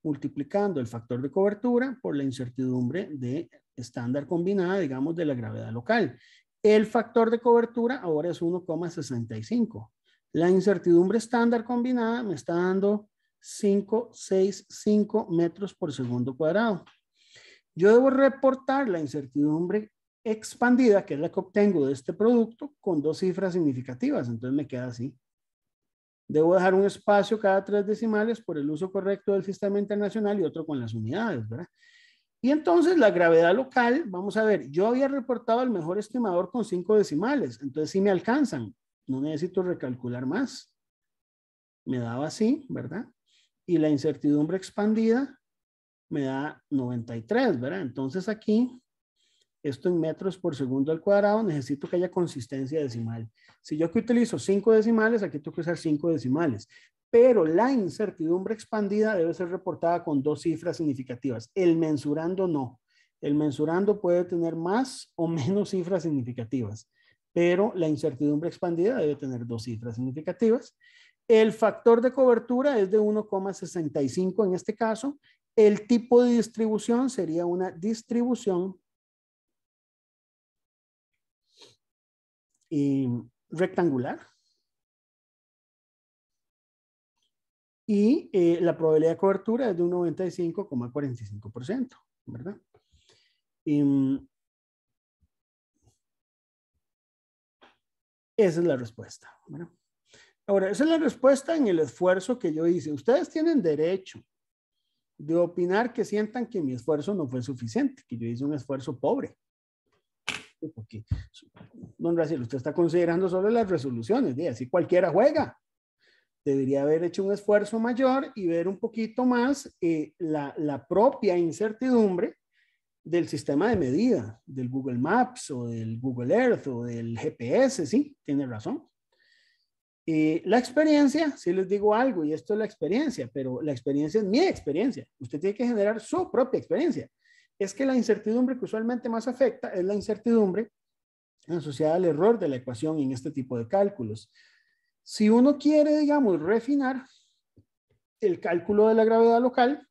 multiplicando el factor de cobertura por la incertidumbre de estándar combinada, digamos, de la gravedad local. El factor de cobertura ahora es 1,65. La incertidumbre estándar combinada me está dando 565 metros por segundo cuadrado. Yo debo reportar la incertidumbre expandida, que es la que obtengo de este producto, con 2 cifras significativas. Entonces me queda así. Debo dejar un espacio cada 3 decimales por el uso correcto del sistema internacional y otro con las unidades, ¿verdad? Y entonces la gravedad local, vamos a ver, yo había reportado el mejor estimador con 5 decimales, entonces sí me alcanzan, no necesito recalcular más. Me daba así, ¿verdad? Y la incertidumbre expandida me da 93, ¿verdad? Entonces aquí, esto en metros por segundo al cuadrado, necesito que haya consistencia decimal. Si yo aquí utilizo 5 decimales, aquí tengo que usar 5 decimales. Pero la incertidumbre expandida debe ser reportada con 2 cifras significativas. El mensurando no. El mensurando puede tener más o menos cifras significativas, pero la incertidumbre expandida debe tener 2 cifras significativas. El factor de cobertura es de 1,65 en este caso. El tipo de distribución sería una distribución rectangular. Y la probabilidad de cobertura es de un 95,45%, ¿verdad? Esa es la respuesta, ¿verdad? Ahora, esa es la respuesta en el esfuerzo que yo hice. Ustedes tienen derecho de opinar que sientan que mi esfuerzo no fue suficiente, que yo hice un esfuerzo pobre. Porque, don Raciel, usted está considerando solo las resoluciones, ¿sí? Así cualquiera juega. Debería haber hecho un esfuerzo mayor y ver un poquito más la propia incertidumbre del sistema de medida, del Google Maps o del Google Earth o del GPS, sí, tiene razón. La experiencia, si les digo algo, y esto es la experiencia, pero la experiencia es mi experiencia. Usted tiene que generar su propia experiencia. Es que la incertidumbre que usualmente más afecta es la incertidumbre asociada al error de la ecuación en este tipo de cálculos. Si uno quiere, digamos, refinar el cálculo de la gravedad local,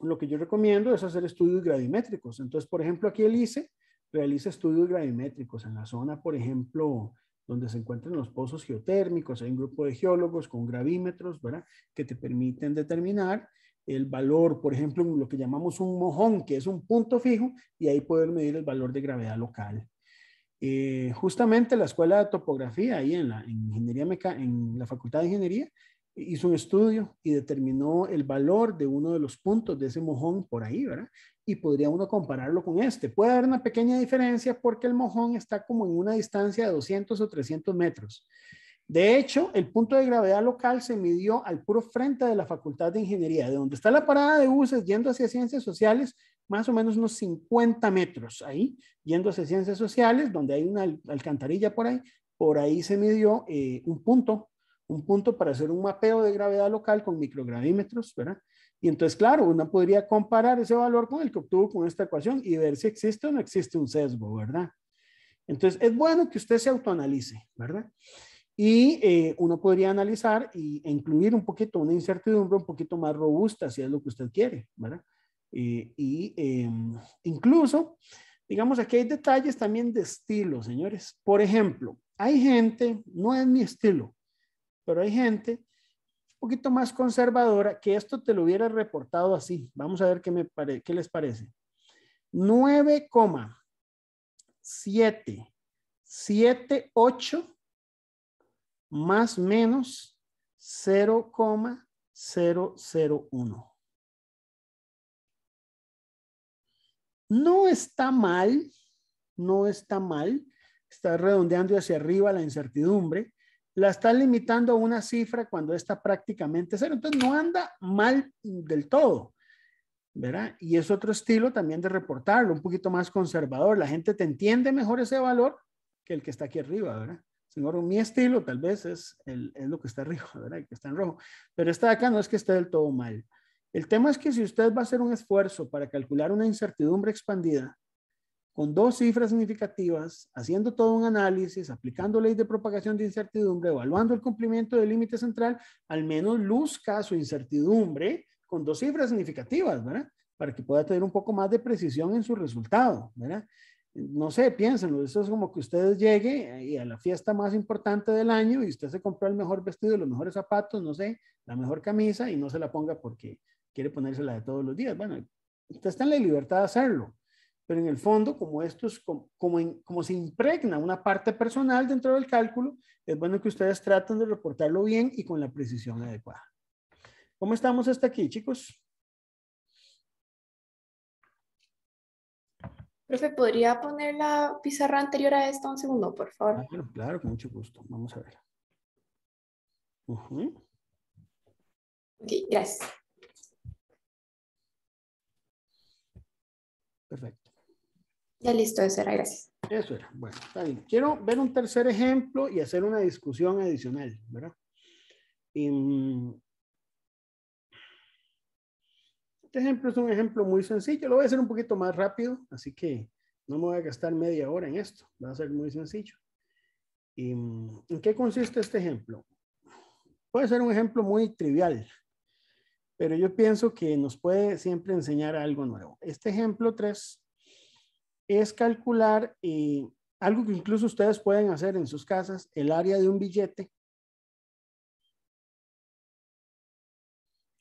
lo que yo recomiendo es hacer estudios gravimétricos. Entonces, por ejemplo, aquí el ICE realiza estudios gravimétricos en la zona, por ejemplo, donde se encuentran los pozos geotérmicos. Hay un grupo de geólogos con gravímetros, ¿verdad?, que te permiten determinar el valor, por ejemplo, lo que llamamos un mojón, que es un punto fijo, y ahí poder medir el valor de gravedad local. Justamente la Escuela de Topografía, ahí en la Facultad de Ingeniería, hizo un estudio y determinó el valor de uno de los puntos de ese mojón por ahí, ¿verdad? Y podría uno compararlo con este. Puede haber una pequeña diferencia porque el mojón está como en una distancia de 200 o 300 metros. De hecho, el punto de gravedad local se midió al puro frente de la Facultad de Ingeniería, de donde está la parada de buses yendo hacia Ciencias Sociales, más o menos unos 50 metros ahí, yendo hacia Ciencias Sociales, donde hay una alcantarilla por ahí se midió un punto para hacer un mapeo de gravedad local con microgravímetros, ¿verdad? Y entonces, claro, uno podría comparar ese valor con el que obtuvo con esta ecuación y ver si existe o no existe un sesgo, ¿verdad? Entonces, es bueno que usted se autoanalice, ¿verdad? Y uno podría analizar e incluir un poquito una incertidumbre un poquito más robusta, si es lo que usted quiere, ¿verdad? Incluso, digamos, aquí hay detalles también de estilo, señores. Por ejemplo, hay gente, no es mi estilo, pero hay gente un poquito más conservadora que esto te lo hubiera reportado así. Vamos a ver qué les parece. 9,778 más menos 0,001. No está mal, no está mal. Está redondeando hacia arriba la incertidumbre. La está limitando a una cifra cuando está prácticamente cero. Entonces no anda mal del todo. ¿verdad? Y es otro estilo también de reportarlo, un poquito más conservador. La gente te entiende mejor ese valor que el que está aquí arriba, ¿verdad? Señor, mi estilo tal vez es lo que está arriba, ¿verdad? El que está en rojo. Pero esta de acá no es que esté del todo mal. El tema es que si usted va a hacer un esfuerzo para calcular una incertidumbre expandida con dos cifras significativas, haciendo todo un análisis, aplicando ley de propagación de incertidumbre, evaluando el cumplimiento del límite central, al menos luzca su incertidumbre con dos cifras significativas, ¿verdad? Para que pueda tener un poco más de precisión en su resultado, ¿verdad? No sé, piénsenlo, eso es como que usted llegue y a la fiesta más importante del año y usted se compró el mejor vestido, los mejores zapatos, no sé, la mejor camisa y no se la ponga porque quiere ponérsela de todos los días. Bueno, usted está en la libertad de hacerlo, pero en el fondo, como esto es como se impregna una parte personal dentro del cálculo, es bueno que ustedes traten de reportarlo bien y con la precisión adecuada. ¿Cómo estamos hasta aquí, chicos? Profe, ¿podría poner la pizarra anterior a esta un segundo, por favor? Claro, claro, con mucho gusto. Vamos a ver. Ok, gracias. Perfecto. Ya listo, eso era, gracias. Eso era. Bueno, está bien. Quiero ver un tercer ejemplo y hacer una discusión adicional, ¿verdad? Este ejemplo es un ejemplo muy sencillo. Lo voy a hacer un poquito más rápido, así que no me voy a gastar media hora en esto. Va a ser muy sencillo. ¿En qué consiste este ejemplo? Puede ser un ejemplo muy trivial, pero yo pienso que nos puede siempre enseñar algo nuevo. Este ejemplo 3 es calcular algo que incluso ustedes pueden hacer en sus casas, el área de un billete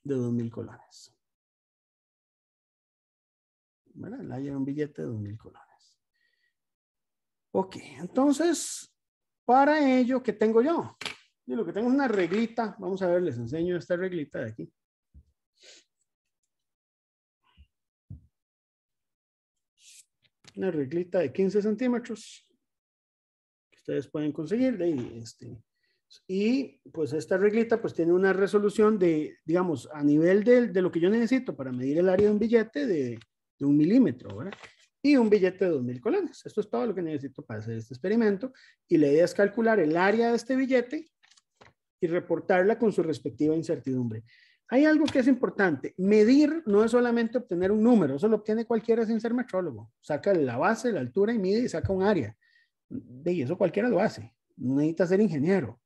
de 2,000 colones. ¿Verdad? El área de un billete de 2,000 colones. Ok, entonces, para ello, ¿qué tengo yo? Y lo que tengo es una reglita. Vamos a ver, les enseño esta reglita de aquí. Una reglita de 15 centímetros que ustedes pueden conseguir de ahí, y pues esta reglita pues tiene una resolución de, digamos, a nivel de lo que yo necesito para medir el área de un billete de 1 milímetro, ¿verdad? Y un billete de 2,000 colones. Esto es todo lo que necesito para hacer este experimento. Y la idea es calcular el área de este billete y reportarla con su respectiva incertidumbre. Hay algo que es importante. Medir no es solamente obtener un número. Eso lo obtiene cualquiera sin ser metrólogo. Saca la base, la altura y mide y saca un área. Y eso cualquiera lo hace. No necesita ser ingeniero.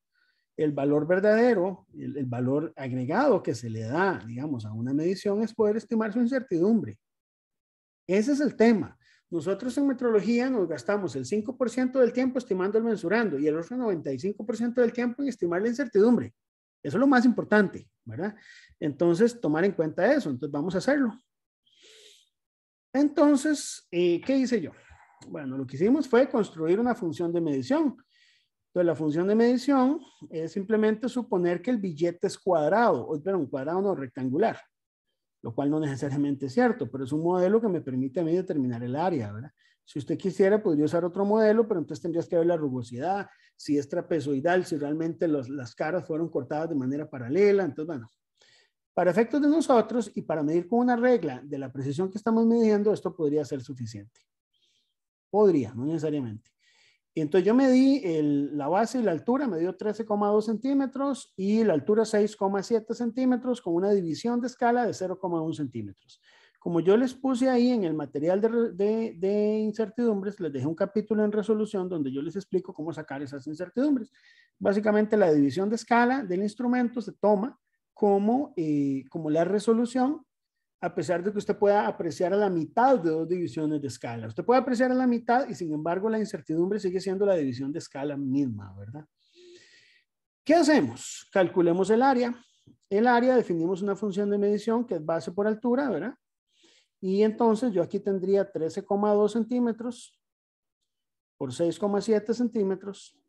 El valor verdadero, el valor agregado que se le da, digamos, a una medición es poder estimar su incertidumbre. Ese es el tema. Nosotros en metrología nos gastamos el 5% del tiempo estimando el mensurando y el otro 95% del tiempo en estimar la incertidumbre. Eso es lo más importante, ¿verdad? Entonces, tomar en cuenta eso. Entonces, vamos a hacerlo. Entonces, ¿qué hice yo? Bueno, lo que hicimos fue construir una función de medición. Entonces, la función de medición es simplemente suponer que el billete es cuadrado, o perdón, cuadrado no, rectangular, lo cual no necesariamente es cierto, pero es un modelo que me permite a mí determinar el área, ¿verdad? Si usted quisiera, podría usar otro modelo, pero entonces tendrías que ver la rugosidad, si es trapezoidal, si realmente las caras fueron cortadas de manera paralela. Entonces, bueno, para efectos de nosotros y para medir con una regla de la precisión que estamos midiendo, esto podría ser suficiente. Podría, no necesariamente. Y entonces yo medí la base y la altura, me dio 13,2 centímetros y la altura 6,7 centímetros con una división de escala de 0,1 centímetros. Como yo les puse ahí en el material de incertidumbres, les dejé un capítulo en resolución donde yo les explico cómo sacar esas incertidumbres. Básicamente la división de escala del instrumento se toma como la resolución, a pesar de que usted pueda apreciar a la mitad de dos divisiones de escala. Usted puede apreciar a la mitad y sin embargo la incertidumbre sigue siendo la división de escala misma, ¿verdad? ¿Qué hacemos? Calculemos el área. El área definimos una función de medición que es base por altura, ¿verdad? Y entonces yo aquí tendría 13,2 centímetros por 6,7 centímetros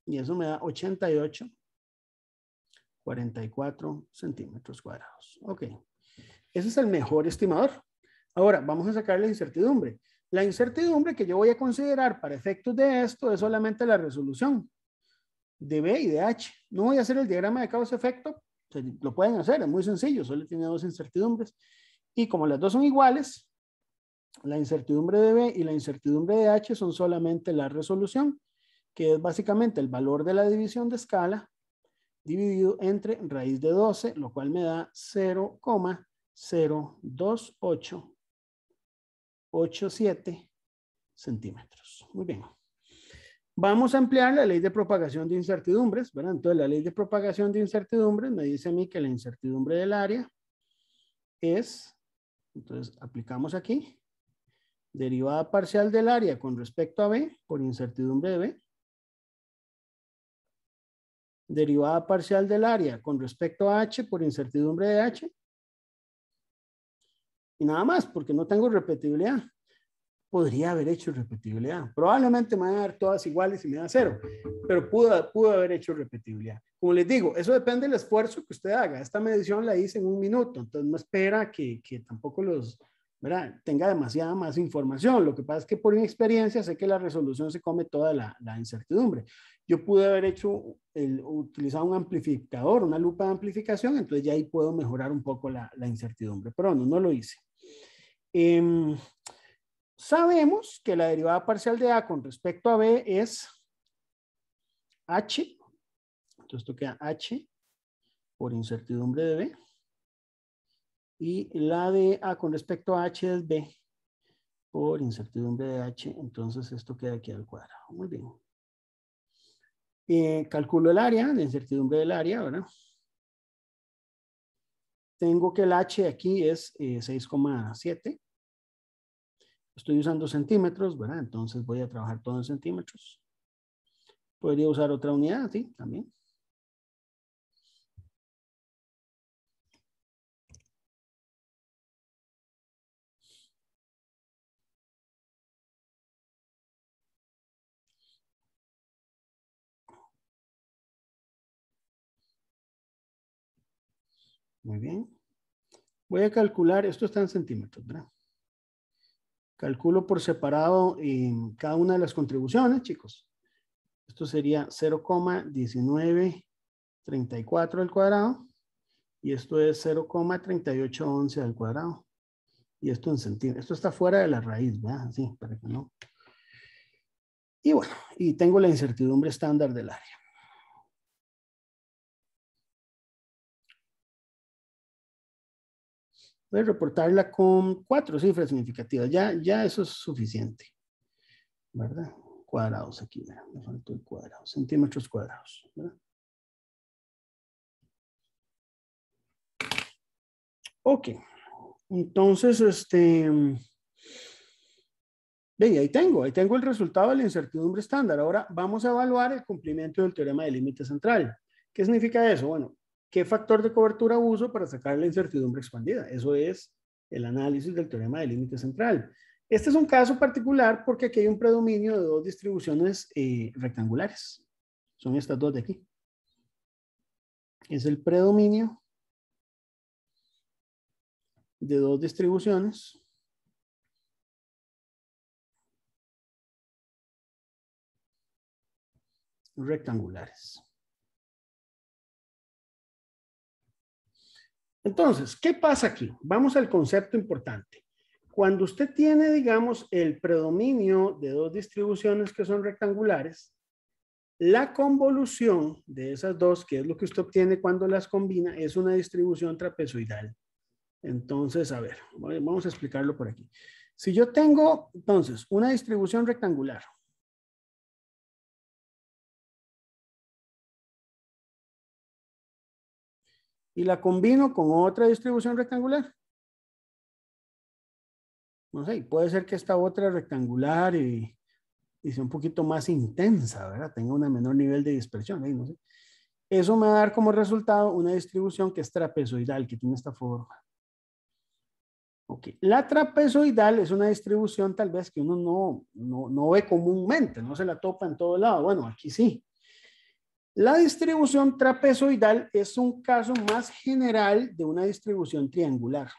y eso me da 88,44 centímetros cuadrados. Ok. Ese es el mejor estimador. Ahora, vamos a sacar la incertidumbre. La incertidumbre que yo voy a considerar para efectos de esto es solamente la resolución de B y de H. No voy a hacer el diagrama de causa-efecto. Lo pueden hacer, es muy sencillo, solo tiene dos incertidumbres. Y como las dos son iguales, la incertidumbre de B y la incertidumbre de H son solamente la resolución, que es básicamente el valor de la división de escala dividido entre raíz de 12, lo cual me da 0,02887 centímetros. Muy bien. Vamos a emplear la ley de propagación de incertidumbres, ¿verdad? Entonces, la ley de propagación de incertidumbres me dice a mí que la incertidumbre del área es, entonces, aplicamos aquí, derivada parcial del área con respecto a B por incertidumbre de B, derivada parcial del área con respecto a H por incertidumbre de H, y nada más, porque no tengo repetibilidad. Podría haber hecho repetibilidad. Probablemente me van a dar todas iguales y me da 0, pero pudo haber hecho repetibilidad. Como les digo, eso depende del esfuerzo que usted haga. Esta medición la hice en 1 minuto, entonces no espera que tampoco ¿verdad? Tenga demasiada más información. Lo que pasa es que por mi experiencia sé que la resolución se come toda la incertidumbre. Yo pude haber utilizado un amplificador, una lupa de amplificación, entonces ya ahí puedo mejorar un poco la incertidumbre, pero no lo hice. Sabemos que la derivada parcial de A con respecto a B es H. Entonces esto queda H por incertidumbre de B. Y la de A con respecto a H es B por incertidumbre de H. Entonces esto queda aquí al cuadrado. Muy bien. Calculo el área, la incertidumbre del área, ¿verdad? Tengo que el H aquí es 6,7. Estoy usando centímetros, ¿verdad? Entonces voy a trabajar todo en centímetros. Podría usar otra unidad, sí, también. Muy bien. Voy a calcular, esto está en centímetros, ¿verdad? Calculo por separado cada una de las contribuciones, chicos. Esto sería 0,1934 al cuadrado. Y esto es 0,3811 al cuadrado. Y esto en centímetros. Esto está fuera de la raíz, ¿verdad? Así, para que no. Y bueno, y tengo la incertidumbre estándar del área. Voy a reportarla con 4 cifras significativas. Ya eso es suficiente. ¿Verdad? Cuadrados aquí, ¿verdad? Me faltó el cuadrado. Centímetros cuadrados, ¿verdad? Ok. Entonces, ahí tengo el resultado de la incertidumbre estándar. Ahora vamos a evaluar el cumplimiento del teorema de límite central. ¿Qué significa eso? Bueno, ¿qué factor de cobertura uso para sacar la incertidumbre expandida? Eso es el análisis del teorema de límite central. Este es un caso particular porque aquí hay un predominio de 2 distribuciones rectangulares. Son estas 2 de aquí. Es el predominio de 2 distribuciones rectangulares. Entonces, ¿qué pasa aquí? Vamos al concepto importante. Cuando usted tiene, digamos, el predominio de 2 distribuciones que son rectangulares, la convolución de esas 2, que es lo que usted obtiene cuando las combina, es una distribución trapezoidal. Entonces, a ver, vamos a explicarlo por aquí. Si yo tengo, entonces, una distribución rectangular, y la combino con otra distribución rectangular, no sé, puede ser que esta otra rectangular y sea un poquito más intensa, ¿verdad? Tenga un menor nivel de dispersión, no sé. Eso me va a dar como resultado una distribución que es trapezoidal, que tiene esta forma. Ok, la trapezoidal es una distribución tal vez que uno no ve comúnmente, no se la topa en todo lado. Bueno, aquí sí. La distribución trapezoidal es un caso más general de una distribución triangular.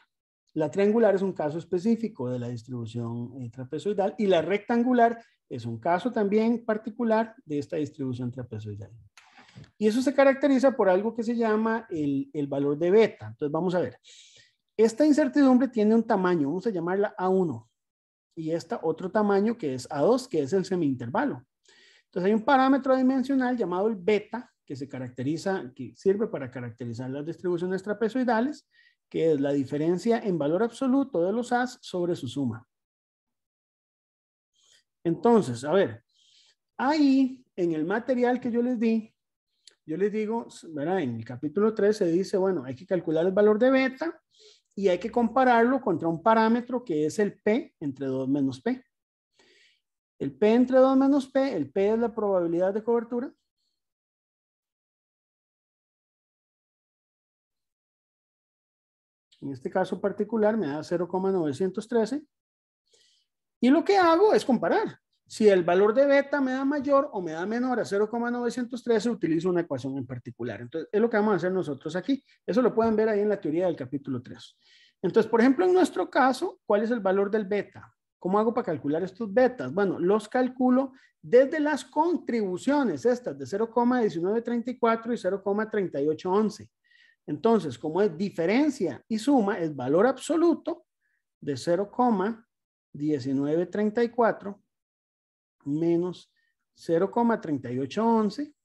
La triangular es un caso específico de la distribución trapezoidal y la rectangular es un caso también particular de esta distribución trapezoidal. Y eso se caracteriza por algo que se llama el valor de beta. Entonces vamos a ver. Esta incertidumbre tiene un tamaño, vamos a llamarla A1, y esta otro tamaño que es A2, que es el semi-intervalo. Entonces hay un parámetro dimensional llamado el beta, que sirve para caracterizar las distribuciones trapezoidales, que es la diferencia en valor absoluto de los A's sobre su suma. Entonces, a ver, ahí en el material que yo les di, yo les digo, ¿verdad? En el capítulo 3 se dice, bueno, hay que calcular el valor de beta y hay que compararlo contra un parámetro que es el P entre 2 menos P. El P entre 2 menos P, el P es la probabilidad de cobertura. En este caso particular me da 0,913. Y lo que hago es comparar. Si el valor de beta me da mayor o me da menor a 0,913, utilizo una ecuación en particular. Entonces, es lo que vamos a hacer nosotros aquí. Eso lo pueden ver ahí en la teoría del capítulo 3. Entonces, por ejemplo, en nuestro caso, ¿cuál es el valor del beta? ¿Cómo hago para calcular estos betas? Bueno, los calculo desde las contribuciones, estas de 0,1934 y 0,3811. Entonces, como es diferencia y suma, es valor absoluto de 0,1934 menos 0,3811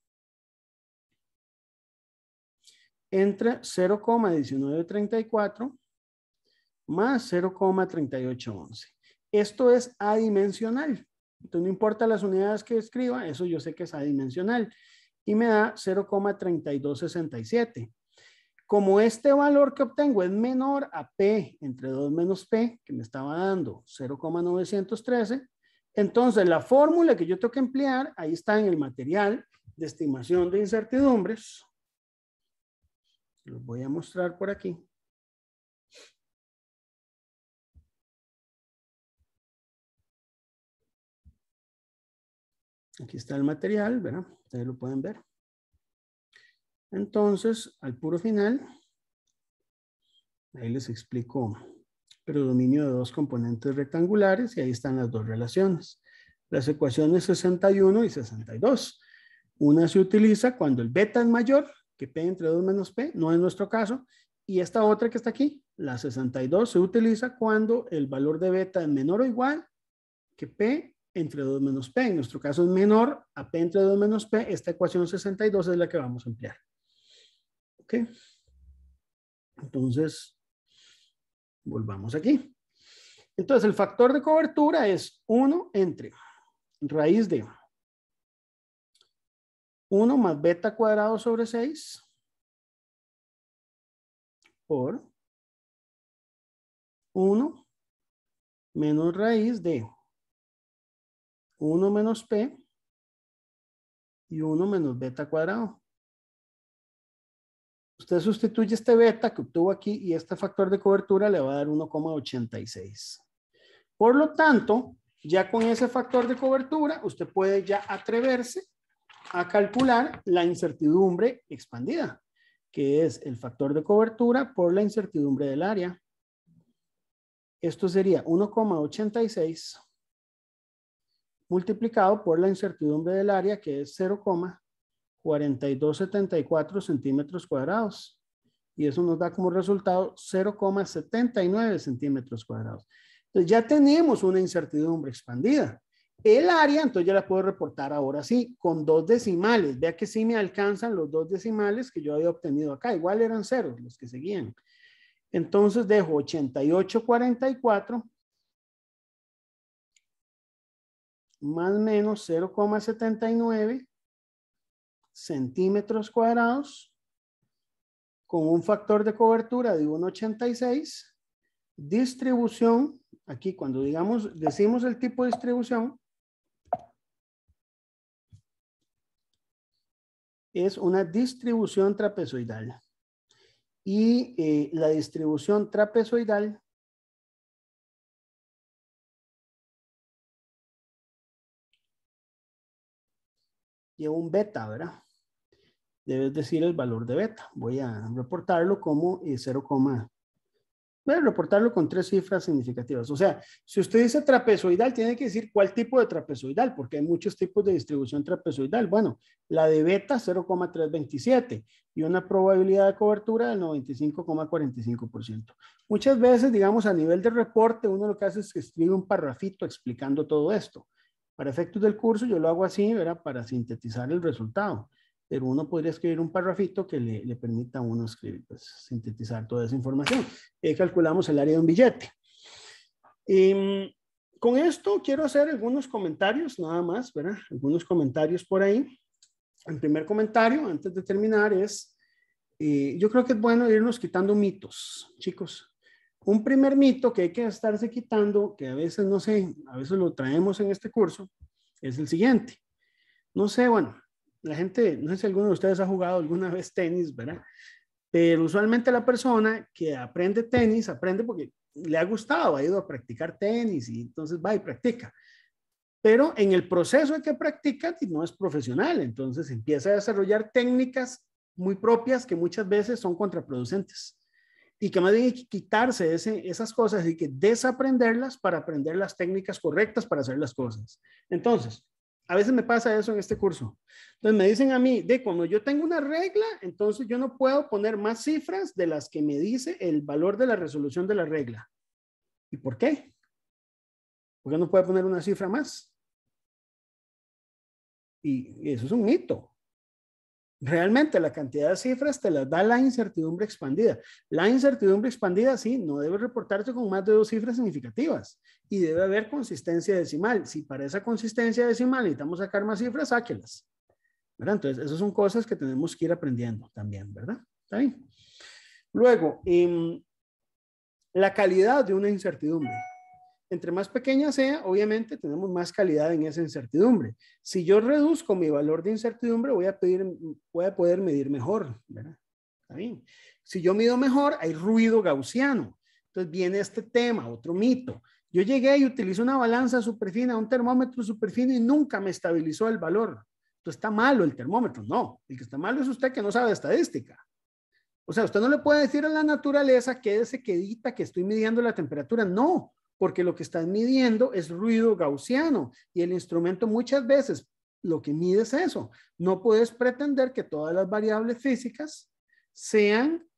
entre 0,1934 más 0,3811. Esto es adimensional. Entonces no importa las unidades que escriba, eso yo sé que es adimensional. Y me da 0,3267. Como este valor que obtengo es menor a P entre 2 menos P, que me estaba dando 0,913, entonces la fórmula que yo tengo que emplear, ahí está en el material de estimación de incertidumbres. Los voy a mostrar por aquí. Aquí está el material, ¿verdad? Ustedes lo pueden ver. Entonces, al puro final, ahí les explico predominio de dos componentes rectangulares y ahí están las dos relaciones. Las ecuaciones 61 y 62. Una se utiliza cuando el beta es mayor que P entre 2 menos P, no es nuestro caso. Y esta otra que está aquí, la 62, se utiliza cuando el valor de beta es menor o igual que P entre 2 menos P. En nuestro caso es menor a P entre 2 menos P. Esta ecuación 62 es la que vamos a emplear. ¿Ok? Entonces, volvamos aquí. Entonces, el factor de cobertura es 1 entre raíz de 1 más beta cuadrado sobre 6 por 1 menos raíz de 1 menos P y 1 menos beta cuadrado. Usted sustituye este beta que obtuvo aquí y este factor de cobertura le va a dar 1,86. Por lo tanto, ya con ese factor de cobertura, usted puede ya atreverse a calcular la incertidumbre expandida, que es el factor de cobertura por la incertidumbre del área. Esto sería 1,86 multiplicado por la incertidumbre del área, que es 0,4274 centímetros cuadrados. Y eso nos da como resultado 0,79 centímetros cuadrados. Entonces ya tenemos una incertidumbre expandida. El área, entonces ya la puedo reportar ahora sí, con 2 decimales. Vea que sí me alcanzan los 2 decimales que yo había obtenido acá. Igual eran ceros los que seguían. Entonces dejo 8844 más o menos 0,79 centímetros cuadrados con un factor de cobertura de 1,86. Distribución, aquí cuando decimos el tipo de distribución, es una distribución trapezoidal. Y la distribución trapezoidal lleva un beta, ¿verdad? Debes decir el valor de beta. Voy a reportarlo como Voy a reportarlo con 3 cifras significativas. O sea, si usted dice trapezoidal, tiene que decir cuál tipo de trapezoidal, porque hay muchos tipos de distribución trapezoidal. Bueno, la de beta 0,327 y una probabilidad de cobertura del 95,45%. Muchas veces, digamos, a nivel de reporte, uno lo que hace es que escribe un parrafito explicando todo esto. Para efectos del curso, yo lo hago así, ¿verdad? Para sintetizar el resultado. Pero uno podría escribir un parrafito que le permita a uno escribir, pues, sintetizar toda esa información. Calculamos el área de un billete. Con esto quiero hacer algunos comentarios, nada más, ¿verdad? Algunos comentarios por ahí. El primer comentario, antes de terminar, es, yo creo que es bueno irnos quitando mitos, chicos. Un primer mito que hay que estarse quitando, que a veces, no sé, a veces lo traemos en este curso, es el siguiente. No sé, bueno, la gente, no sé si alguno de ustedes ha jugado alguna vez tenis, ¿verdad? Pero usualmente la persona que aprende tenis, aprende porque le ha gustado, ha ido a practicar tenis y entonces va y practica. Pero en el proceso de que practica no es profesional, entonces empieza a desarrollar técnicas muy propias que muchas veces son contraproducentes y que más bien hay que quitarse esas cosas y que desaprenderlas para aprender las técnicas correctas para hacer las cosas. Entonces, a veces me pasa eso en este curso. Entonces me dicen a mí, cuando yo tengo una regla, entonces yo no puedo poner más cifras de las que me dice el valor de la resolución de la regla. ¿Y por qué? ¿Por qué no puede poner una cifra más? Y eso es un mito. Realmente la cantidad de cifras te las da la incertidumbre expandida. La incertidumbre expandida, sí, no debe reportarse con más de 2 cifras significativas y debe haber consistencia decimal. Si para esa consistencia decimal necesitamos sacar más cifras, sáquelas, ¿verdad? Entonces, esas son cosas que tenemos que ir aprendiendo también, ¿verdad? ¿Está bien? Luego, la calidad de una incertidumbre. Entre más pequeña sea, obviamente tenemos más calidad en esa incertidumbre. Si yo reduzco mi valor de incertidumbre, voy a poder medir mejor, ¿verdad? ¿Está bien? Si yo mido mejor, hay ruido gaussiano. Entonces viene este tema, otro mito. Yo llegué y utilicé una balanza súper fina, un termómetro súper fino y nunca me estabilizó el valor. Entonces está malo el termómetro. No, el que está malo es usted que no sabe estadística. O sea, usted no le puede decir a la naturaleza quédese quedita que estoy midiendo la temperatura. No, porque lo que estás midiendo es ruido gaussiano y el instrumento muchas veces lo que mide es eso. No puedes pretender que todas las variables físicas sean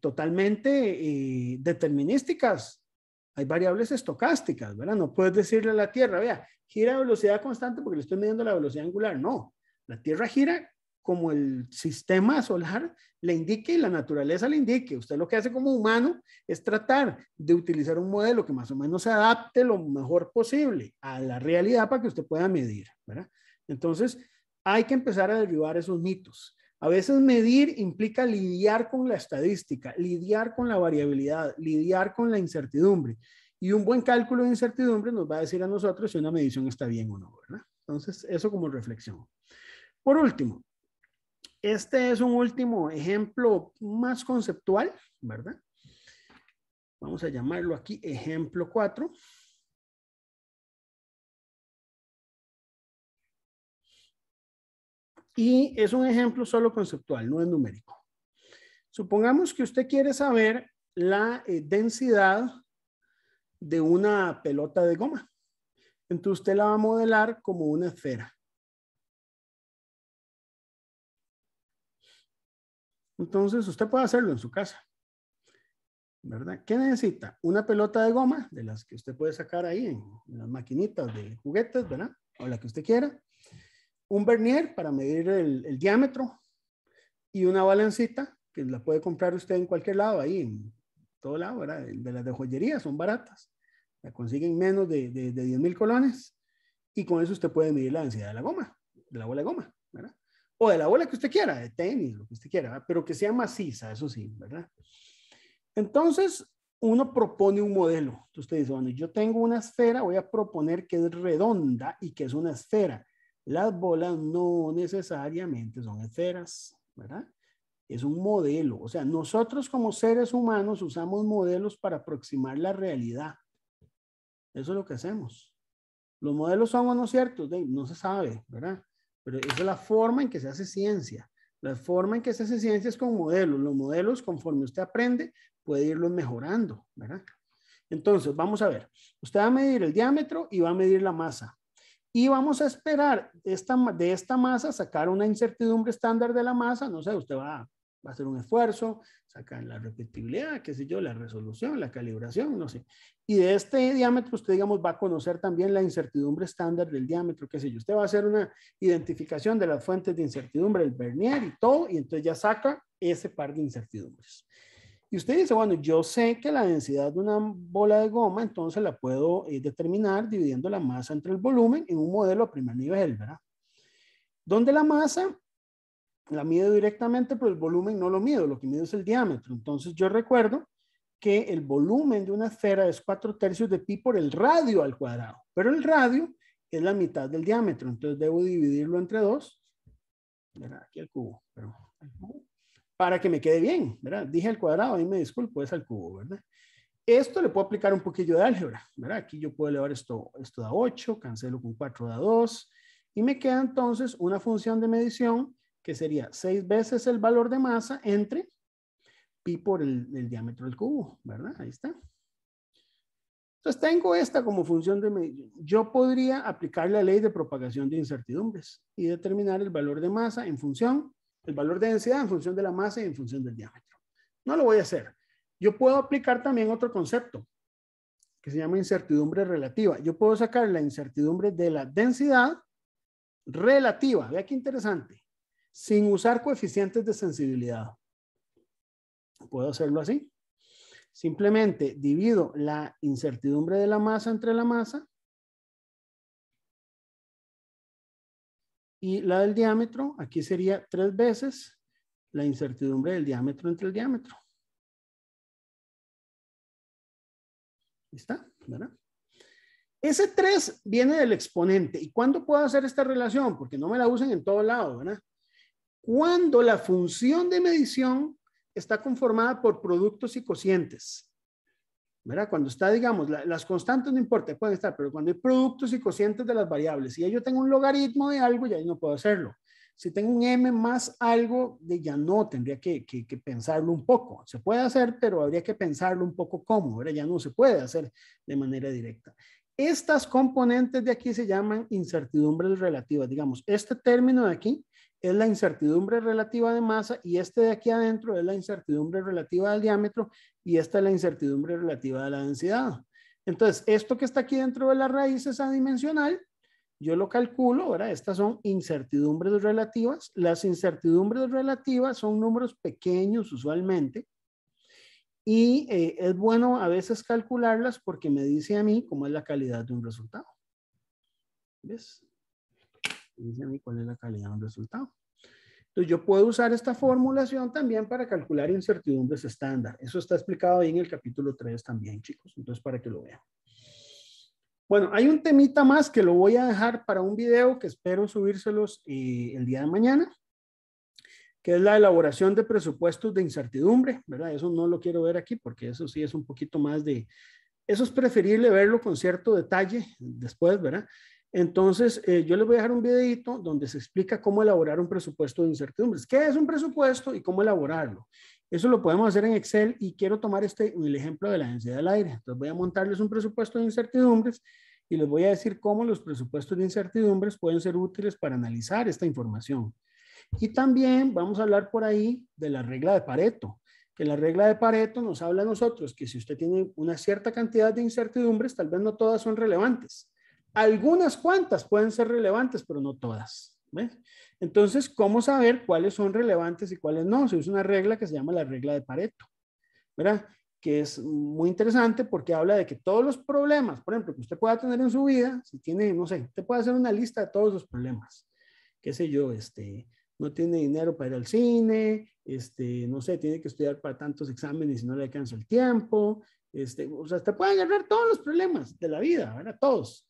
totalmente determinísticas. Hay variables estocásticas, ¿verdad? No puedes decirle a la Tierra, vea, gira a velocidad constante porque le estoy midiendo la velocidad angular. No, la Tierra gira como el sistema solar le indique y la naturaleza le indique. Usted lo que hace como humano es tratar de utilizar un modelo que más o menos se adapte lo mejor posible a la realidad para que usted pueda medir, ¿verdad? Entonces, hay que empezar a derribar esos mitos. A veces medir implica lidiar con la estadística, lidiar con la variabilidad, lidiar con la incertidumbre. Y un buen cálculo de incertidumbre nos va a decir a nosotros si una medición está bien o no, ¿verdad? Entonces, eso como reflexión. Por último, este es un último ejemplo más conceptual, ¿verdad? Vamos a llamarlo aquí ejemplo 4. Y es un ejemplo solo conceptual, no es numérico. Supongamos que usted quiere saber la densidad de una pelota de goma. Entonces usted la va a modelar como una esfera. Entonces usted puede hacerlo en su casa, ¿verdad? ¿Qué necesita? Una pelota de goma, de las que usted puede sacar ahí en las maquinitas de juguetes, ¿verdad? O la que usted quiera. Un vernier para medir el diámetro y una balancita que la puede comprar usted en cualquier lado, ahí en todo lado, ¿verdad? De las de joyería, son baratas. La consiguen menos de 10,000 colones y con eso usted puede medir la densidad de la goma, de la bola de goma, ¿verdad? O de la bola que usted quiera, de tenis, lo que usted quiera, ¿verdad? Pero que sea maciza, eso sí, ¿verdad? Entonces, uno propone un modelo. Entonces usted dice, bueno, yo tengo una esfera, voy a proponer que es redonda y que es una esfera. Las bolas no necesariamente son esferas, ¿verdad? Es un modelo. O sea, nosotros como seres humanos usamos modelos para aproximar la realidad. Eso es lo que hacemos. ¿Los modelos son o no ciertos? No se sabe, ¿verdad? Pero esa es la forma en que se hace ciencia. La forma en que se hace ciencia es con modelos. Los modelos, conforme usted aprende, puede irlos mejorando, ¿verdad? Entonces, vamos a ver. Usted va a medir el diámetro y va a medir la masa. Y vamos a esperar de esta masa sacar una incertidumbre estándar de la masa. No sé, usted va a hacer un esfuerzo, sacar la repetibilidad, qué sé yo, la resolución, la calibración, no sé. Y de este diámetro usted, digamos, va a conocer también la incertidumbre estándar del diámetro, qué sé yo. Usted va a hacer una identificación de las fuentes de incertidumbre, el vernier y todo, y entonces ya saca ese par de incertidumbres. Y usted dice, bueno, yo sé que la densidad de una bola de goma, entonces la puedo determinar dividiendo la masa entre el volumen en un modelo a primer nivel, ¿verdad? Donde la masa la mido directamente, pero el volumen no lo mido, lo que mido es el diámetro. Entonces yo recuerdo que el volumen de una esfera es 4/3 de pi por el radio al cuadrado, pero el radio es la mitad del diámetro, entonces debo dividirlo entre 2, ¿verdad? Aquí al cubo, pero al cubo, para que me quede bien, ¿verdad? Dije al cuadrado, ahí me disculpo, es al cubo, ¿verdad? Esto le puedo aplicar un poquillo de álgebra, ¿verdad? Aquí yo puedo elevar esto da 8, cancelo con 4 da 2, y me queda entonces una función de medición que sería 6 veces el valor de masa entre pi por el diámetro del cubo, ¿verdad? Ahí está. Entonces tengo esta como función de medición. Yo podría aplicar la ley de propagación de incertidumbres y determinar el valor de masa en función, el valor de densidad en función de la masa y en función del diámetro. No lo voy a hacer. Yo puedo aplicar también otro concepto que se llama incertidumbre relativa. Yo puedo sacar la incertidumbre de la densidad relativa. Vea qué interesante. Sin usar coeficientes de sensibilidad. Puedo hacerlo así. Simplemente divido la incertidumbre de la masa entre la masa y la del diámetro. Aquí sería 3 veces la incertidumbre del diámetro entre el diámetro. Ahí está, ¿verdad? Ese 3 viene del exponente. ¿Y cuándo puedo hacer esta relación? Porque no me la usen en todo lado, ¿verdad? Cuando la función de medición está conformada por productos y cocientes, ¿verdad? Cuando está, digamos, las constantes no importa, pueden estar, pero cuando hay productos y cocientes de las variables, si yo tengo un logaritmo de algo, ya no puedo hacerlo. Si tengo un m más algo, ya no, tendría que pensarlo un poco. Se puede hacer, pero habría que pensarlo un poco cómo, ¿verdad? Ya no se puede hacer de manera directa. Estas componentes de aquí se llaman incertidumbres relativas. Digamos, este término de aquí es la incertidumbre relativa de masa y este de aquí adentro es la incertidumbre relativa del diámetro y esta es la incertidumbre relativa de la densidad. Entonces, esto que está aquí dentro de la raíz es adimensional, yo lo calculo, ¿verdad? Estas son incertidumbres relativas. Las incertidumbres relativas son números pequeños usualmente y es bueno a veces calcularlas porque me dice a mí cómo es la calidad de un resultado. ¿Ves? Dice a mí cuál es la calidad de un resultado. Entonces yo puedo usar esta formulación también para calcular incertidumbres estándar. Eso está explicado ahí en el capítulo 3 también, chicos. Entonces para que lo vean. Bueno, hay un temita más que lo voy a dejar para un video que espero subírselos el día de mañana, que es la elaboración de presupuestos de incertidumbre, ¿verdad? Eso no lo quiero ver aquí porque eso sí es un poquito más de... Eso es preferible verlo con cierto detalle después, ¿verdad? Entonces, yo les voy a dejar un videito donde se explica cómo elaborar un presupuesto de incertidumbres. ¿Qué es un presupuesto y cómo elaborarlo? Eso lo podemos hacer en Excel y quiero tomar el ejemplo de la densidad del aire. Entonces, voy a montarles un presupuesto de incertidumbres y les voy a decir cómo los presupuestos de incertidumbres pueden ser útiles para analizar esta información. Y también vamos a hablar por ahí de la regla de Pareto, que la regla de Pareto nos habla a nosotros que si usted tiene una cierta cantidad de incertidumbres, tal vez no todas son relevantes. Algunas cuantas pueden ser relevantes, pero no todas. ¿Ves? Entonces, ¿cómo saber cuáles son relevantes y cuáles no? Se usa una regla que se llama la regla de Pareto, ¿verdad? Que es muy interesante porque habla de que todos los problemas, por ejemplo, que usted pueda tener en su vida, si tiene, no sé, usted puede hacer una lista de todos los problemas. Qué sé yo, no tiene dinero para ir al cine, no sé, tiene que estudiar para tantos exámenes y no le alcanza el tiempo, o sea, usted puede agarrar todos los problemas de la vida, ¿verdad? Todos.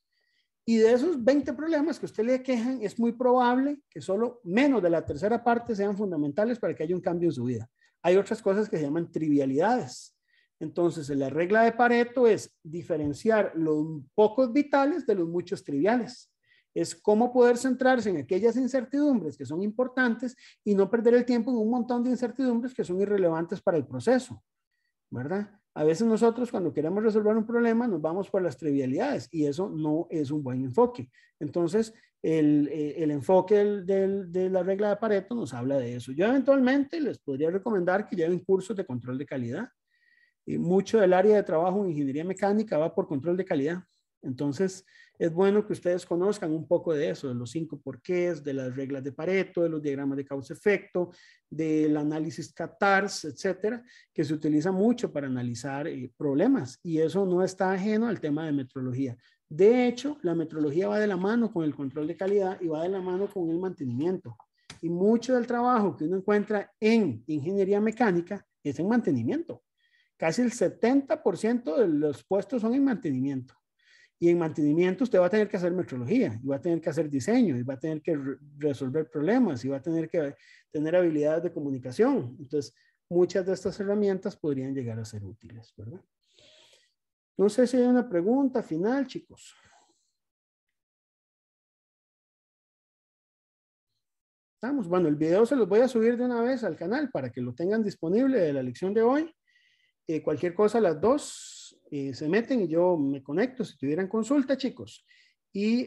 Y de esos 20 problemas que usted le quejan, es muy probable que solo menos de la tercera parte sean fundamentales para que haya un cambio en su vida. Hay otras cosas que se llaman trivialidades. Entonces, la regla de Pareto es diferenciar los pocos vitales de los muchos triviales. es cómo poder centrarse en aquellas incertidumbres que son importantes y no perder el tiempo en un montón de incertidumbres que son irrelevantes para el proceso, ¿verdad? A veces nosotros cuando queremos resolver un problema nos vamos por las trivialidades y eso no es un buen enfoque. Entonces, el enfoque de la regla de Pareto nos habla de eso. Yo eventualmente les podría recomendar que lleven cursos de control de calidad. Y mucho del área de trabajo en ingeniería mecánica va por control de calidad. Entonces, es bueno que ustedes conozcan un poco de eso, de los 5 porqués, de las reglas de Pareto, de los diagramas de causa-efecto, del análisis CATARS, etcétera, que se utiliza mucho para analizar problemas. Y eso no está ajeno al tema de metrología. De hecho, la metrología va de la mano con el control de calidad y va de la mano con el mantenimiento. Y mucho del trabajo que uno encuentra en ingeniería mecánica es en mantenimiento. Casi el 70% de los puestos son en mantenimiento. Y en mantenimiento usted va a tener que hacer metrología, y va a tener que hacer diseño, y va a tener que resolver problemas, y va a tener que tener habilidades de comunicación. Entonces, muchas de estas herramientas podrían llegar a ser útiles, ¿verdad? No sé si hay una pregunta final, chicos. Estamos, bueno, el video se los voy a subir de una vez al canal para que lo tengan disponible de la lección de hoy. Cualquier cosa, las dos se meten y yo me conecto si tuvieran consulta, chicos. Y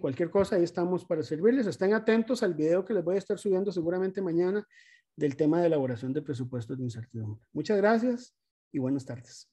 cualquier cosa, ahí estamos para servirles. Estén atentos al video que les voy a estar subiendo seguramente mañana del tema de elaboración de presupuestos de incertidumbre. Muchas gracias y buenas tardes.